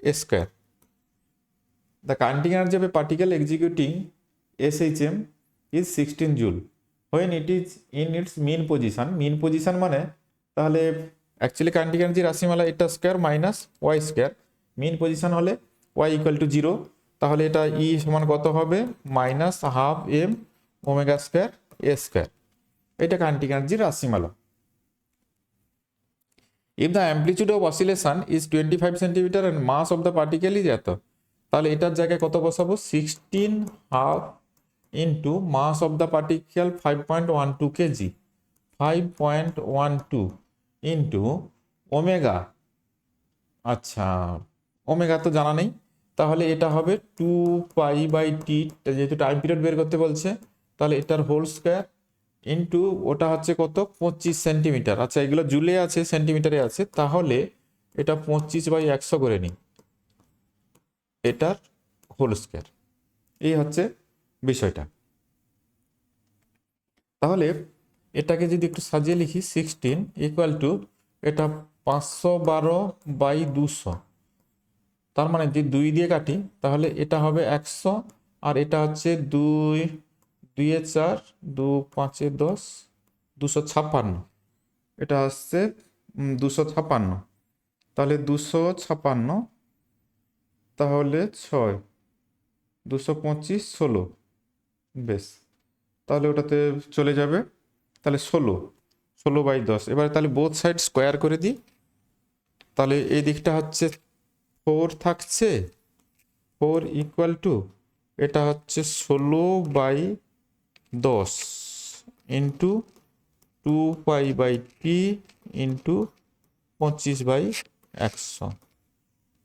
A square. The kinetic energy of a particle executing SHM is 16 joule when it is in its mean position. Mean position মানে তাহলে actually kinetic energy রাশিমালা এটা square minus Y square, mean position হলে y equal to 0, তাহলে এটা E সমান কত হবে? Minus half M omega square A square. এটা কাইনেটিক এনার্জির রাশিমালা। If the amplitude of oscillation is 25 centimeter and mass of the particle is এত, তাহলে এটার জায়গায় কত বসাবো? 16 half into mass of the particle 5.12 K G, 5.12 into omega, আচ্ছা ওমেগা তো জানা নেই, তাহলে এটা হবে 2π/t, যেহেতু টাইম পিরিয়ড বের করতে বলছে তাহলে এটার হোল স্কোয়ার ইন্টু ওটা হচ্ছে কত 25 সেন্টিমিটার। আচ্ছা এগুলো জুলে আছে সেন্টিমিটারে আছে, তাহলে এটা 25/100 করে নিই, এটার হোল স্কোয়ার। এই হচ্ছে বিষয়টা। তাহলে এটাকে যদি একটু সাজিয়ে লিখি 16 ইকুয়াল টু এটা 512/200, তার মানে যে 2 দিয়ে কাটি তাহলে এটা হবে 100, আর এটা হচ্ছে 2 4 2 5 10 256, এটা হচ্ছে 256, তাহলে 256, তাহলে 6 225 16, বেশ, তাহলে ওটাতে চলে যাবে, তাহলে 16/10। এবারে তাহলে বোথ সাইড স্কোয়ার করে দিই, তাহলে এই দিকটা হচ্ছে 4 থাকছে, 4 ইকুয়াল টু এটা হচ্ছে 16/10 ইন্টু 2π/t ইন্টু 25/100,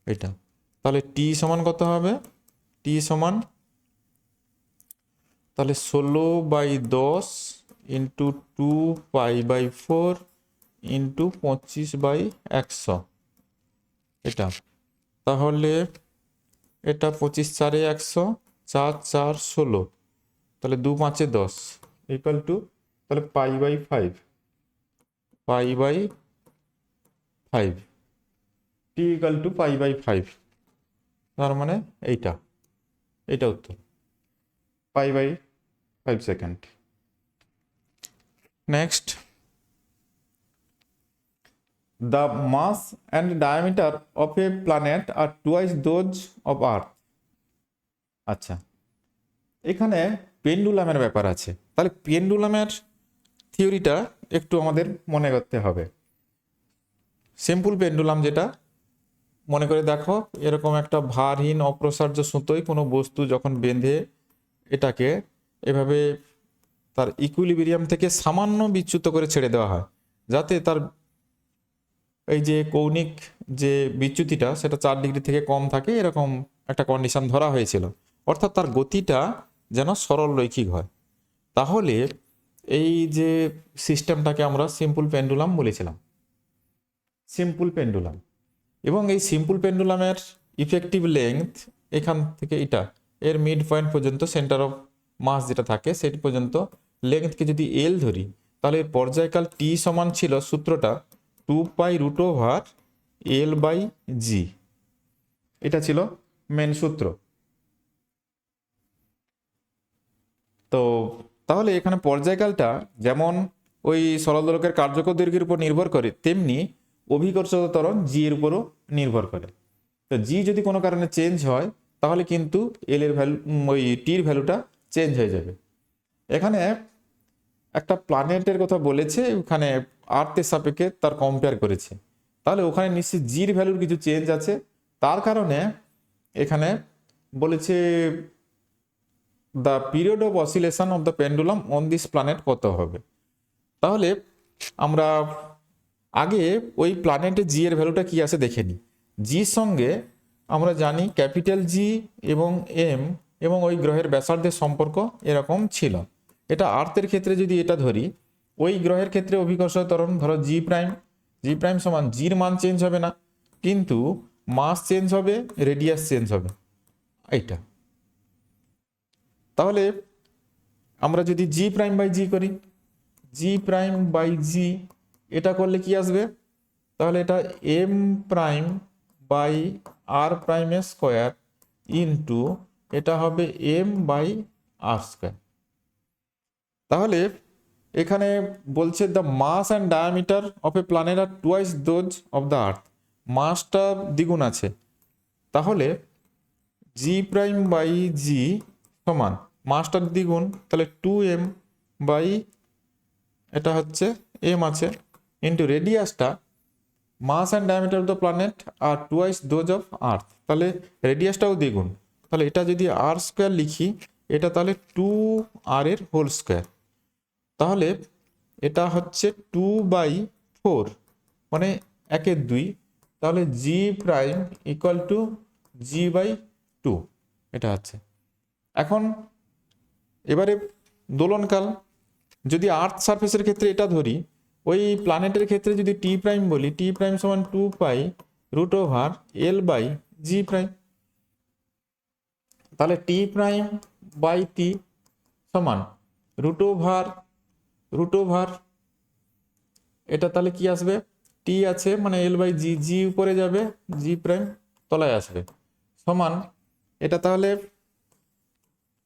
এটা। তাহলে টি সমান কত হবে, টি সমান তাহলে 16/10 ইন্টু 2π/4 ইন্টু 25/100, এটা। তাহলে এটা 25 4 100, 4 4 16, তাহলে 2 5 10 ইকুয়াল টু তাহলে π/5, π/5, টি ইকুয়াল টু π/5, তার মানে এইটা উত্তর, π/5 second. Next, the mass and diameter of a planet are twice those of Earth. আচ্ছা এখানে পেন্ডুলামের ব্যাপার আছে, তাহলে পেন্ডুলামের থিওরিটা একটু আমাদের মনে করতে হবে। সিম্পল পেন্ডুলাম যেটা, মনে করে দেখো এরকম একটা ভারহীন অপ্রসার্য সুতোয় কোনো বস্তু যখন বেঁধে এটাকে এভাবে তার ইকুইলিব্রিয়াম থেকে সামান্য বিচ্যুত করে ছেড়ে দেওয়া হয়, যাতে তার এই যে কৌণিক যে বিচ্যুতিটা সেটা 4 ডিগ্রি থেকে কম থাকে, এরকম একটা কন্ডিশন ধরা হয়েছিল, অর্থাৎ তার গতিটা যেন সরল রৈখিক হয়। তাহলে এই যে সিস্টেমটাকে আমরা সিম্পল পেন্ডুলাম বলেছিলাম, সিম্পল পেন্ডুলাম। এবং এই সিম্পল পেন্ডুলামের ইফেক্টিভ লেংথ এখান থেকে এটা এর মিড পয়েন্ট পর্যন্ত, সেন্টার অফ মাস যেটা থাকে সেটি পর্যন্ত লেংথকে যদি এল ধরি, তাহলে এর পর্যায়কাল টি সমান ছিল সূত্রটা 2π√L/g, এটা ছিল মেন সূত্র। তো তাহলে এখানে পর্যায়কালটা যেমন ওই সরল দোলকের কার্যকর দৈর্ঘ্যের উপর নির্ভর করে, তেমনি অভিকর্ষজ ত্বরণ জি এর উপরও নির্ভর করে। তো জি যদি কোনো কারণে চেঞ্জ হয় তাহলে কিন্তু এল এর ভ্যালু, ওই টির ভ্যালুটা চেঞ্জ হয়ে যাবে। এখানে একটা প্ল্যানেটের কথা বলেছে, ওখানে আর্থের সাপেক্ষে তার কম্পেয়ার করেছে, তাহলে ওখানে নিশ্চয়ই জির ভ্যালুর কিছু চেঞ্জ আছে, তার কারণে এখানে বলেছে the period of oscillation of the pendulum on this planet কত হবে। তাহলে আমরা আগে ওই প্ল্যানেটে জি এর ভ্যালুটা কি আছে দেখে নিই। জির সঙ্গে আমরা জানি ক্যাপিটাল জি এবং এম এবং ওই গ্রহের ব্যাসার্ধের সম্পর্ক এরকম ছিল। এটা আর্থের ক্ষেত্রে যদি এটা ধরি, ওই গ্রহের ক্ষেত্রে অভিকর্ষ ত্বরণ ধরো জি প্রাইম সমান, জির মান চেঞ্জ হবে না, কিন্তু মাস চেঞ্জ হবে, রেডিয়াস চেঞ্জ হবে, এইটা। তাহলে আমরা যদি G'/G করি, G'/G এটা করলে কি আসবে, তাহলে এটা M'/R'² ইন্টু এটা হবে M/R²। তাহলে এখানে বলছে the mass and diameter of a planet are twice those of the earth, মাসটা দ্বিগুণ আছে, তাহলে G'/G সমান মাসটার দ্বিগুণ, তাহলে 2M বাই এটা হচ্ছে M আছে ইন্টু রেডিয়াসটা, mass and diameter of the planet are twice those of Earth, তাহলে রেডিয়াসটাও দ্বিগুণ, তাহলে এটা যদি R² লিখি এটা তাহলে 2r এর হোল স্কোয়ার। তাহলে এটা হচ্ছে 2/4 মানে 1/2। তাহলে জি প্রাইম ইকুয়াল টু g/2 এটা আছে। এখন এবারে দোলনকাল, যদি আর্থ সারফেসের ক্ষেত্রে এটা ধরি, ওই প্ল্যানেটের ক্ষেত্রে যদি টি প্রাইম বলি, টি প্রাইম সমান 2π√L/g প্রাইম। তাহলে টি প্রাইম বাই টি সমান √√, এটা তাহলে কি আসবে, টি আছে মানে L/g, জি উপরে যাবে, জি প্রাইম তলায় আসবে, সমান এটা তাহলে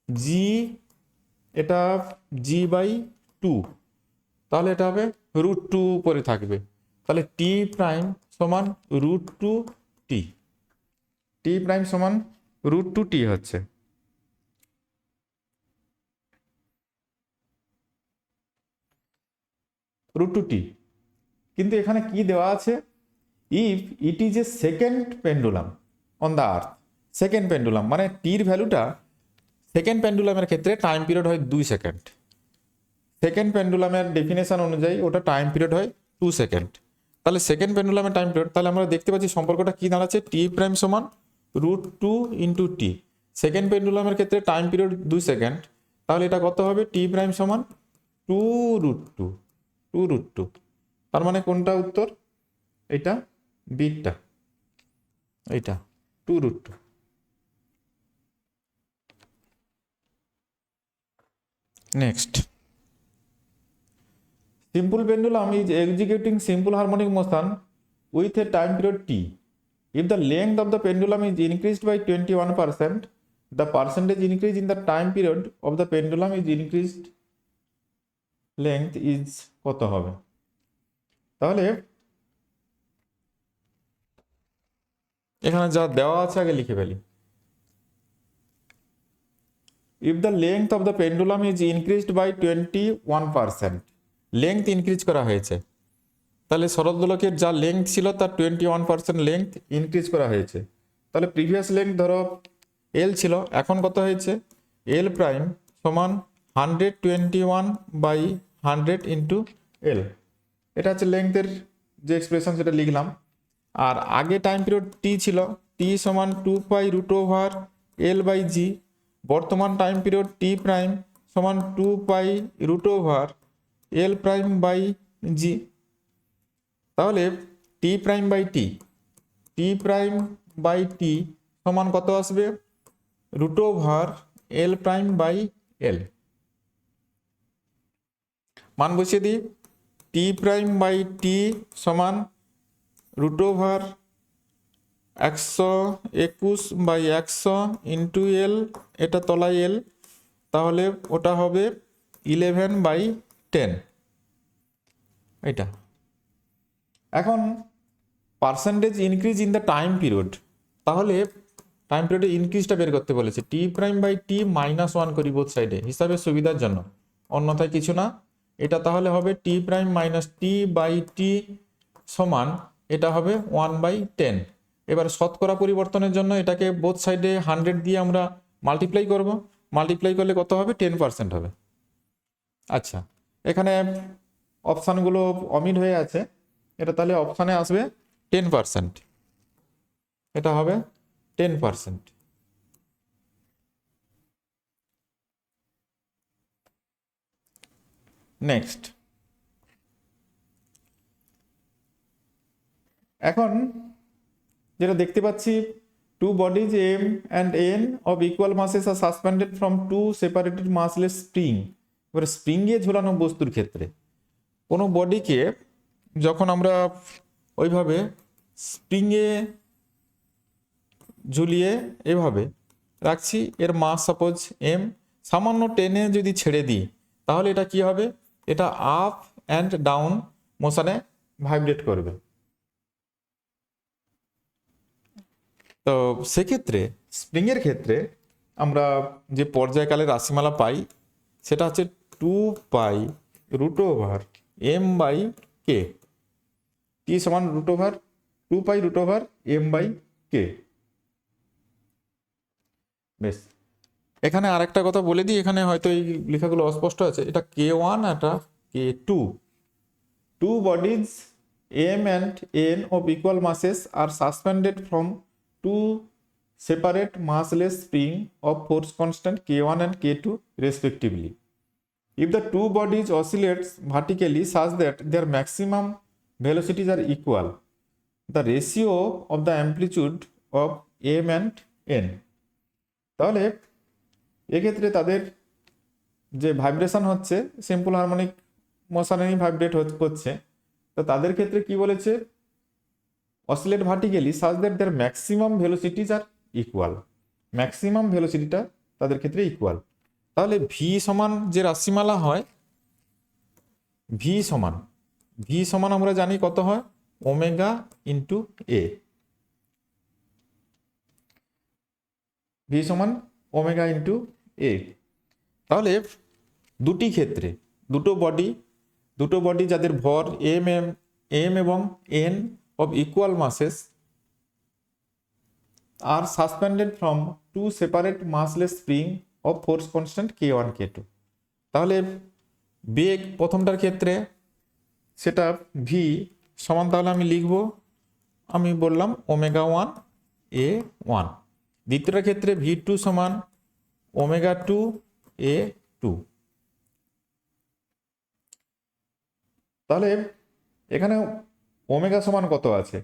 জি, এটা g/2, তাহলে এটা হবে √2 উপরে থাকবে। তাহলে টি প্রাইম সমান √2t, টি প্রাইম সমান √2t হচ্ছে। √2t, কিন্তু এখানে কি দেওয়া আছে, if it is a second pendulum on the earth. Second pendulum মানে টির ভ্যালুটা সেকেন্ড পেন্ডুলামের ক্ষেত্রে টাইম পিরিয়ড হয় 2 সেকেন্ড। সেকেন্ড পেন্ডুলামের ডেফিনেশন অনুযায়ী ওটা টাইম পিরিয়ড হয় 2 সেকেন্ড। তাহলে সেকেন্ড পেন্ডুলামের টাইম পিরিয়ড, তাহলে আমরা দেখতে পাচ্ছি সম্পর্কটা কি দাঁড়াচ্ছে, টি প্রাইম সমান √2 ইন্টু টি। সেকেন্ড পেন্ডুলামের ক্ষেত্রে টাইম পিরিয়ড 2 সেকেন্ড, তাহলে এটা কত হবে, টি প্রাইম সমান 2√2। তার মানে কোনটা উত্তর, এটা বিটটা, এইটা 2√2। Next, simple pendulum is executing simple harmonic motion with a time period t. If the length of the pendulum is increased by 21%, the percentage increase in the time period of the pendulum is increased length is কত হবে। তাহলে এখানে যা দেওয়া আছে আগে লিখে ফেলি। If the length of the pendulum is increased by 21%, length increase করা হয়েছে, তাহলে শরৎদোলকের যা লেংথ ছিল তার 21% লেংথ ইনক্রিজ করা হয়েছে। তাহলে প্রিভিয়াস লেংথ ধরো এল ছিল, এখন কত হয়েছে, এল প্রাইম সমান 121/100 ইন্টু এল। এটা হচ্ছে লেংথের যে এক্সপ্রেশন সেটা লিখলাম। আর আগে টাইম পিরিয়ড টি ছিল, টি সমান 2π√L/g। বর্তমান টাইম পিরিয়ড টি প্রাইম সমান 2π√L প্রাইম বাই জি। তাহলে T prime by T, T prime by T সমান কত আসবে, √L প্রাইম বাই এল। মান বসিয়ে দিই, টি প্রাইম বাই টি সমান √121/100 ইন্টু এল, এটা তলায় এল, তাহলে ওটা হবে 11/10 এটা। এখন percentage increase in the time period, তাহলে টাইম পিরিয়ডের ইনক্রিজটা বের করতে বলেছে, টি প্রাইম বাই টি -1 করি বোথ সাইডে হিসাবের সুবিধার জন্য, অন্যথায় কিছু না। এটা তাহলে হবে টি prime minus T by T সমান, এটা হবে 1/10। এবার শতকরা পরিবর্তনের জন্য এটাকে বোথ সাইডে 100 দিয়ে আমরা মাল্টিপ্লাই করব, মাল্টিপ্লাই করলে কত হবে, 10% হবে। আচ্ছা, এখানে অপশানগুলো অমিট হয়ে আছে, এটা তাহলে অপশানে আসবে 10%, এটা হবে 10%। নেক্সট, এখন যেটা দেখতে পাচ্ছি, two bodies m and n of equal masses are suspended from two separated massless spring. এবারে স্প্রিংয়ে ঝোলানো বস্তুর ক্ষেত্রে কোনো বডিকে যখন আমরা ওইভাবে স্প্রিংয়ে ঝুলিয়ে এভাবে রাখছি, এর মাস সাপোজ এম, সামান্য টেনে যদি ছেড়ে দিই তাহলে এটা কি হবে, এটা আপ অ্যান্ড ডাউন মোশনে ভাইব্রেট করবে। তো সেক্ষেত্রে স্প্রিংয়ের ক্ষেত্রে আমরা যে পর্যায়কালের রাশিমালা পাই সেটা হচ্ছে 2π√m/k, টি সমান 2π√m/k। বেশ, এখানে আরেকটা কথা বলে দিই, এখানে হয়তো এই লেখাগুলো অস্পষ্ট আছে, এটা K1 এটা K2, two bodies M and N of equal masses are suspended from two separate massless spring of force constant K1 and K2 respectively. If the two bodies oscillates vertically such that their maximum velocities are equal, the ratio of the amplitude of M and N, তাহলে এক্ষেত্রে তাদের যে vibration হচ্ছে simple harmonic মোশনেই vibrate করছে, তো তাদের ক্ষেত্রে কি বলেছে, oscillate vertically such that their maximum velocities are equal, maximum ভেলোসিটিটা তাদের ক্ষেত্রে ইকুয়াল। তাহলে ভি সমান যে রাশিমালা হয়, ভি সমান আমরা জানি কত হয়, ওমেগা ইন্টু এ, ভি সমান ওমেগা ইন্টু এ। তাহলে দুটি ক্ষেত্রে দুটো বডি যাদের ভর এম এবং n of equal masses are suspended from two separate massless spring of force constant K1 K2। তাহলে বেগ প্রথমটার ক্ষেত্রে সেটা ভি সমান, তাহলে আমি লিখব, আমি বললাম ওমেগা 1 A1। দ্বিতীয়টার ক্ষেত্রে V2 সমান ওমেগা 2 A2। তাহলে এখানে ওমেগা সমান কত আছে,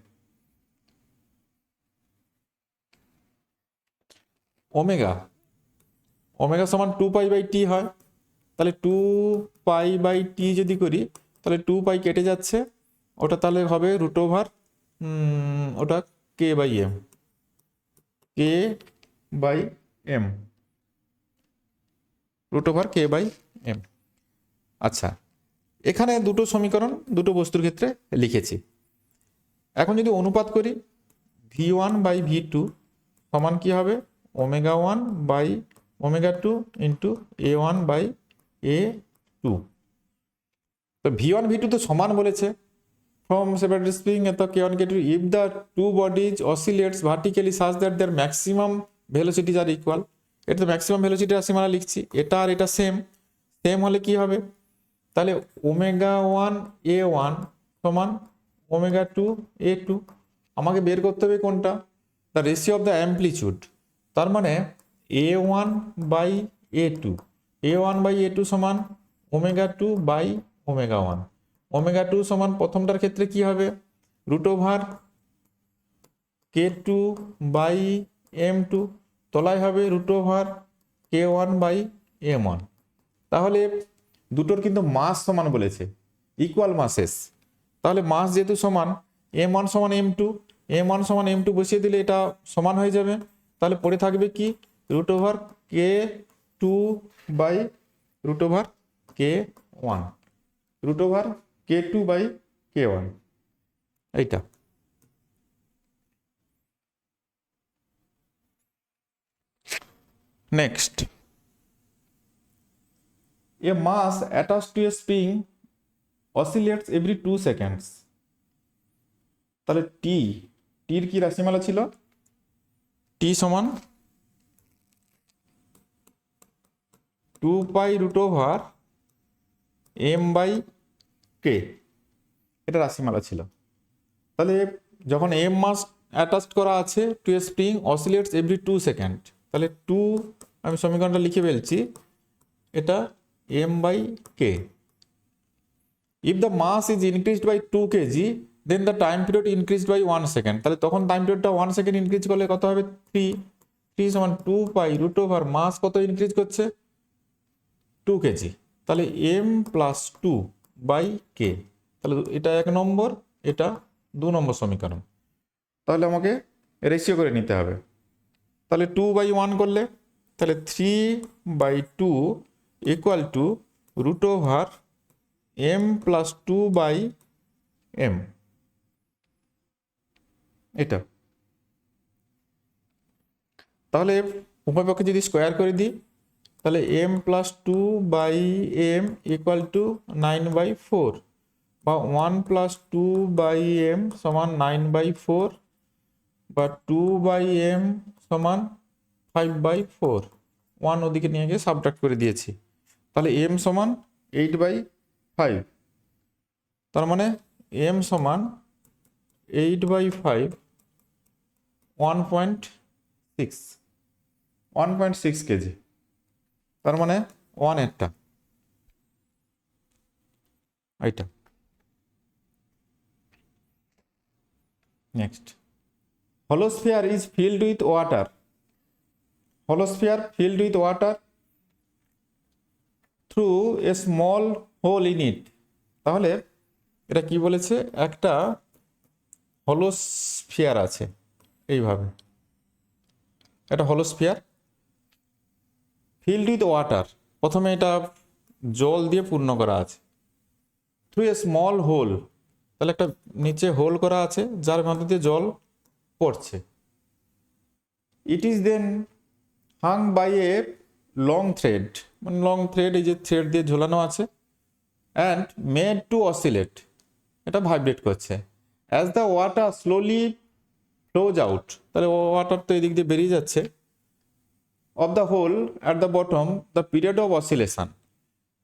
ওমেগা সমান 2π/t হয়। তাহলে 2π/t যদি করি তাহলে 2π কেটে যাচ্ছে, ওটা তাহলে হবে রুট ওভার ওটা k/m, রুট ওভার k/m। আচ্ছা, এখানে দুটো সমীকরণ দুটো বস্তুর ক্ষেত্রে লিখেছি। এখন যদি অনুপাত করি, V1/V2 সমান কি হবে, ওমেগা 1/ওমেগা 2 ইন্টু A1/A2। তো V1/V2 তো সমান বলেছে, ফ্রম সেপারেট স্প্রিং এত K1 K2 if the two bodies oscillates vertically such that their maximum velocities are equal. এটা তো ম্যাক্সিমাম ভেলোসিটি রাশিমালা লিখছি, এটা আর এটা সেম হলে কি হবে, তাহলে ওমেগা 1 A1 সমান ওমেগা 2 A2। আমাকে বের করতে হবে কোনটা, the ratio of the amplitude. তার মানে A1/A2 সমান ওমেগা 2/ওমেগা 1। ওমেগা 2 সমান প্রথমটার ক্ষেত্রে কি হবে, রুট ওভার K2/M2, তলায় হবে রুট ওভার K1/M1। তাহলে দুটোর কিন্তু মাস সমান বলেছে, ইকুয়াল মাসেস। তাহলে মাস যেহেতু সমান, M1 সমান M2 বসিয়ে দিলে এটা সমান হয়ে যাবে। তাহলে পড়ে থাকবে কি, রুট ওভার K2/K1, এইটা। Next, a mass attached to a spring oscillates every 2 seconds। তাহলে টির কি রাশিমালা ছিল, টি সমান 2π রুট ওভার M/k, এটা রাশিমালা ছিল। তাহলে যখন এম মাস অ্যাটাচড করা আছে to a spring oscillates every 2 second, তাহলে 2 আমি সমীকরণটা লিখে ফেলছি, এটা M/k। If the mass is increased by 2 kg then the time period increased by 1 second. তাহলে তখন টাইম পিরিয়ডটা 1 সেকেন্ড ইনক্রিজ করলে কত হবে, 3 সমান 2π রুট ওভার মাস কত ইনক্রিজ করছে, 2 kg। তাহলে M+2/k। তাহলে এটা 1 নম্বর, এটা 2 নম্বর সমীকরণ। তাহলে আমাকে রেশিও করে নিতে হবে। তাহলে 2/1 করলে তাহলে 3/2 equal to root over M+2/m, এটা। তাহলে উভয় পক্ষে যদি স্কোয়ার করে দিই তাহলে M+2/m ইকুয়াল টু 9/4, বা 1+2/m সমান 9/4, বা 2/m সমান 5/4, 1 ওদিকে নিয়ে গিয়ে সাবট্রাক্ট করে দিয়েছি, তাহলে m সমান 8/5, তার মানে m সমান 8/5 1.6 কেজি, তার মানে 1 এরটা এইটা। Next, hollow sphere is filled with water, hollow sphere filled with water through a small hole in it. তাহলে এটা কি বলেছে, একটা হলোস্ফিয়ার আছে এইভাবে, এটা হলোস্ফিয়ার ফিল্ড উইথ ওয়াটার, প্রথমে এটা জল দিয়ে পূর্ণ করা আছে, থ্রু এ স্মল হোল, তাহলে একটা নিচে হোল করা আছে যার মধ্যে দিয়ে জল পড়ছে। ইট is then hung by a long thread, মানে লং থ্রেড, এই যে থ্রেড দিয়ে ঝোলানো আছে, অ্যান্ড মেড টু অসিলেট, এটা ভাইব্রেট করছে। As the water slowly flows out, তাহলে ওয়াটার তো এদিক দিয়ে বেরিয়ে যাচ্ছে, of the hole at the bottom the period of oscillation.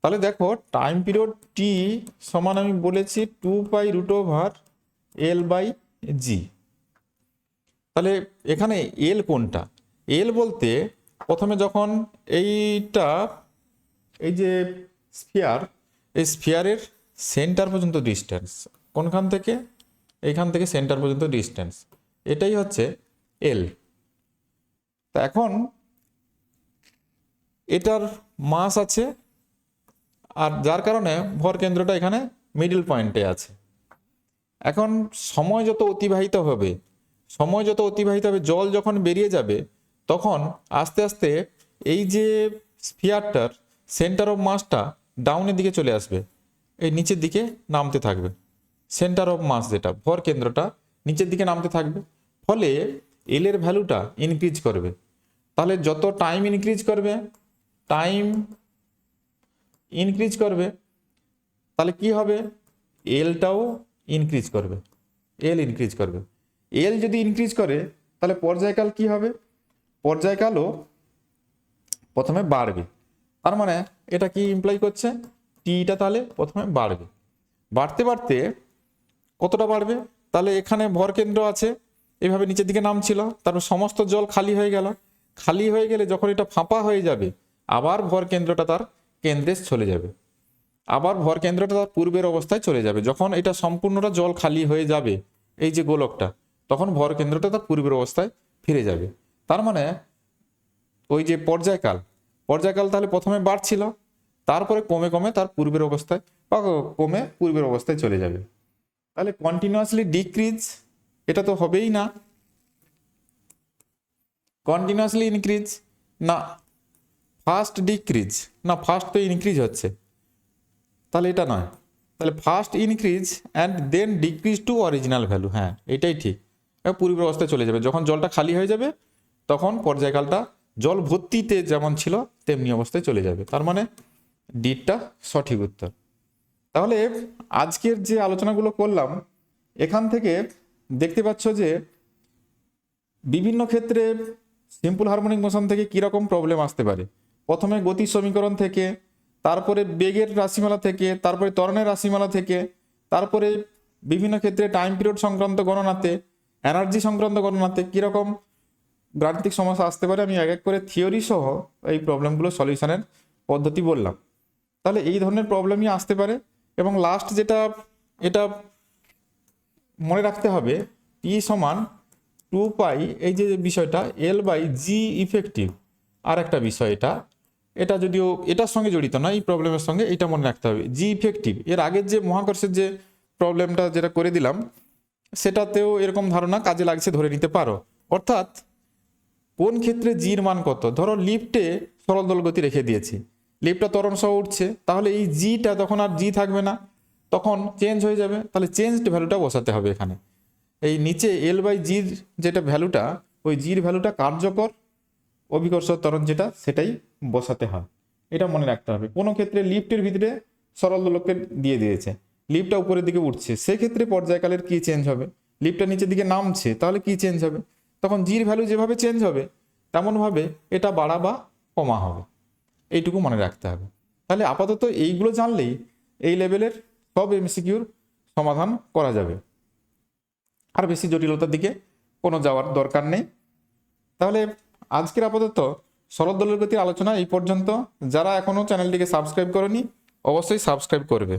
তাহলে দেখো টাইম পিরিয়ড টি সমান আমি বলেছি 2π√L/g। তাহলে এখানে এল কোনটা, এল বলতে প্রথমে যখন এইটা, এই যে স্ফিয়ার, এই স্ফিয়ারের সেন্টার পর্যন্ত ডিস্টেন্স, কোনখান থেকে, এইখান থেকে সেন্টার পর্যন্ত ডিস্টেন্স, এটাই হচ্ছে এল। তা এখন এটার মাস আছে, আর যার কারণে ভর কেন্দ্রটা এখানে মিডল পয়েন্টে আছে। এখন সময় যত অতিবাহিত হবে, সময় যত অতিবাহিত হবে, জল যখন বেরিয়ে যাবে, তখন আস্তে আস্তে এই যে স্ফিয়ারটার সেন্টার অফ মাসটা ডাউনের দিকে চলে আসবে, এই নিচের দিকে নামতে থাকবে, সেন্টার অফ মাস যেটা ভর কেন্দ্রটা নিচের দিকে নামতে থাকবে, ফলে এল এর ভ্যালুটা ইনক্রিজ করবে। তাহলে যত টাইম ইনক্রিজ করবে, টাইম ইনক্রিজ করবে, তাহলে কি হবে, এলটাও ইনক্রিজ করবে, এল ইনক্রিজ করবে। এল যদি ইনক্রিজ করে তাহলে পর্যায়কাল কি হবে, পর্যায়কালও প্রথমে বাড়বে। তার মানে এটা কি ইমপ্লাই করছে, টিটা তাহলে প্রথমে বাড়বে, বাড়তে বাড়তে কতটা বাড়বে, তাহলে এখানে ভর কেন্দ্র আছে, এইভাবে নিচের দিকে নামছিল, তারপর সমস্ত জল খালি হয়ে গেল, খালি হয়ে গেলে যখন এটা ফাঁপা হয়ে যাবে, আবার ভর কেন্দ্রটা তার কেন্দ্রে চলে যাবে, আবার ভর কেন্দ্রটা তার পূর্বের অবস্থায় চলে যাবে। যখন এটা সম্পূর্ণটা জল খালি হয়ে যাবে, এই যে গোলকটা, তখন ভর কেন্দ্রটা তার পূর্বের অবস্থায় ফিরে যাবে। তার মানে ওই যে পর্যায়কাল, পর্যায়কাল তাহলে প্রথমে বাড়ছিল, তারপরে কমে কমে তার পূর্বের অবস্থায় বা কমে পূর্বের অবস্থায় চলে যাবে। তাহলে কন্টিনিউয়াসলি ডিক্রিজ এটা তো হবেই না, কন্টিনিউয়াসলি ইনক্রিজ না, ফার্স্ট ডিক্রিজ না, ফার্স্ট তো ইনক্রিজ হচ্ছে, তাহলে এটা নয়, তাহলে first increase and then decrease to original value, হ্যাঁ এটাই ঠিক, পূর্বের অবস্থায় চলে যাবে। যখন জলটা খালি হয়ে যাবে তখন পর্যায়কালটা জল ভর্তিতে যেমন ছিল তেমনি অবস্থায় চলে যাবে, তার মানে ডিটা সঠিক উত্তর। তাহলে আজকের যে আলোচনাগুলো করলাম, এখান থেকে দেখতে পাচ্ছ যে বিভিন্ন ক্ষেত্রে সিম্পল হারমোনিক মোশন থেকে কীরকম প্রবলেম আসতে পারে। প্রথমে গতির সমীকরণ থেকে, তারপরে বেগের রাশিমালা থেকে, তারপরে ত্বরণের রাশিমালা থেকে, তারপরে বিভিন্ন ক্ষেত্রে টাইম পিরিয়ড সংক্রান্ত গণনাতে, এনার্জি সংক্রান্ত গণনাতে কীরকম গাণিতিক সমস্যা আসতে পারে, আমি এক এক করে থিওরি সহ এই প্রবলেমগুলো সলিউশনের পদ্ধতি বললাম। তাহলে এই ধরনের প্রবলেমই আসতে পারে। এবং লাস্ট যেটা, এটা মনে রাখতে হবে, টি সমান 2π, এই যে বিষয়টা L/g ইফেক্টিভ, আর একটা বিষয় এটা, এটা যদিও এটার সঙ্গে জড়িত না, এই প্রবলেমের সঙ্গে, এটা মনে রাখতে হবে জি ইফেক্টিভ। এর আগের যে মহাকর্ষের যে প্রবলেমটা যেটা করে দিলাম, সেটাতেও এরকম ধারণা কাজে লাগছে ধরে নিতে পারো। অর্থাৎ কোন ক্ষেত্রে জির মান কত, ধরো লিফটে সরল দোল গতি রেখে দিয়েছি, লিফটটা ত্বরণ সহ উঠছে, তাহলে এই জিটা তখন আর জি থাকবে না, তখন চেঞ্জ হয়ে যাবে, তাহলে চেঞ্জড ভ্যালুটা বসাতে হবে এখানে। এই নিচে L/gর যেটা ভ্যালুটা, ওই জির ভ্যালুটা কার্যকর অভিকর্ষ ত্বরণ যেটা, সেটাই বসাতে হয়, এটা মনে রাখতে হবে। কোনো ক্ষেত্রে লিফটের ভিতরে সরল দোলককে দিয়ে দিয়েছে, লিফটটা উপরের দিকে উঠছে, সেক্ষেত্রে পর্যায়কালের কি চেঞ্জ হবে, লিফটটা নিচের দিকে নামছে, তাহলে কি চেঞ্জ হবে, তখন জির ভ্যালু যেভাবে চেঞ্জ হবে তেমনভাবে এটা বাড়া বা কমা হবে, এইটুকু মনে রাখতে হবে। তাহলে আপাতত এইগুলো জানলেই এই লেভেলের সব এমসিকিউর সমাধান করা যাবে, আর বেশি জটিলতার দিকে কোনো যাওয়ার দরকার নেই। তাহলে আজকের আপাতত শরৎ দলের গতির আলোচনা এই পর্যন্ত। যারা এখনও চ্যানেলটিকে সাবস্ক্রাইব করেনি অবশ্যই সাবস্ক্রাইব করবে।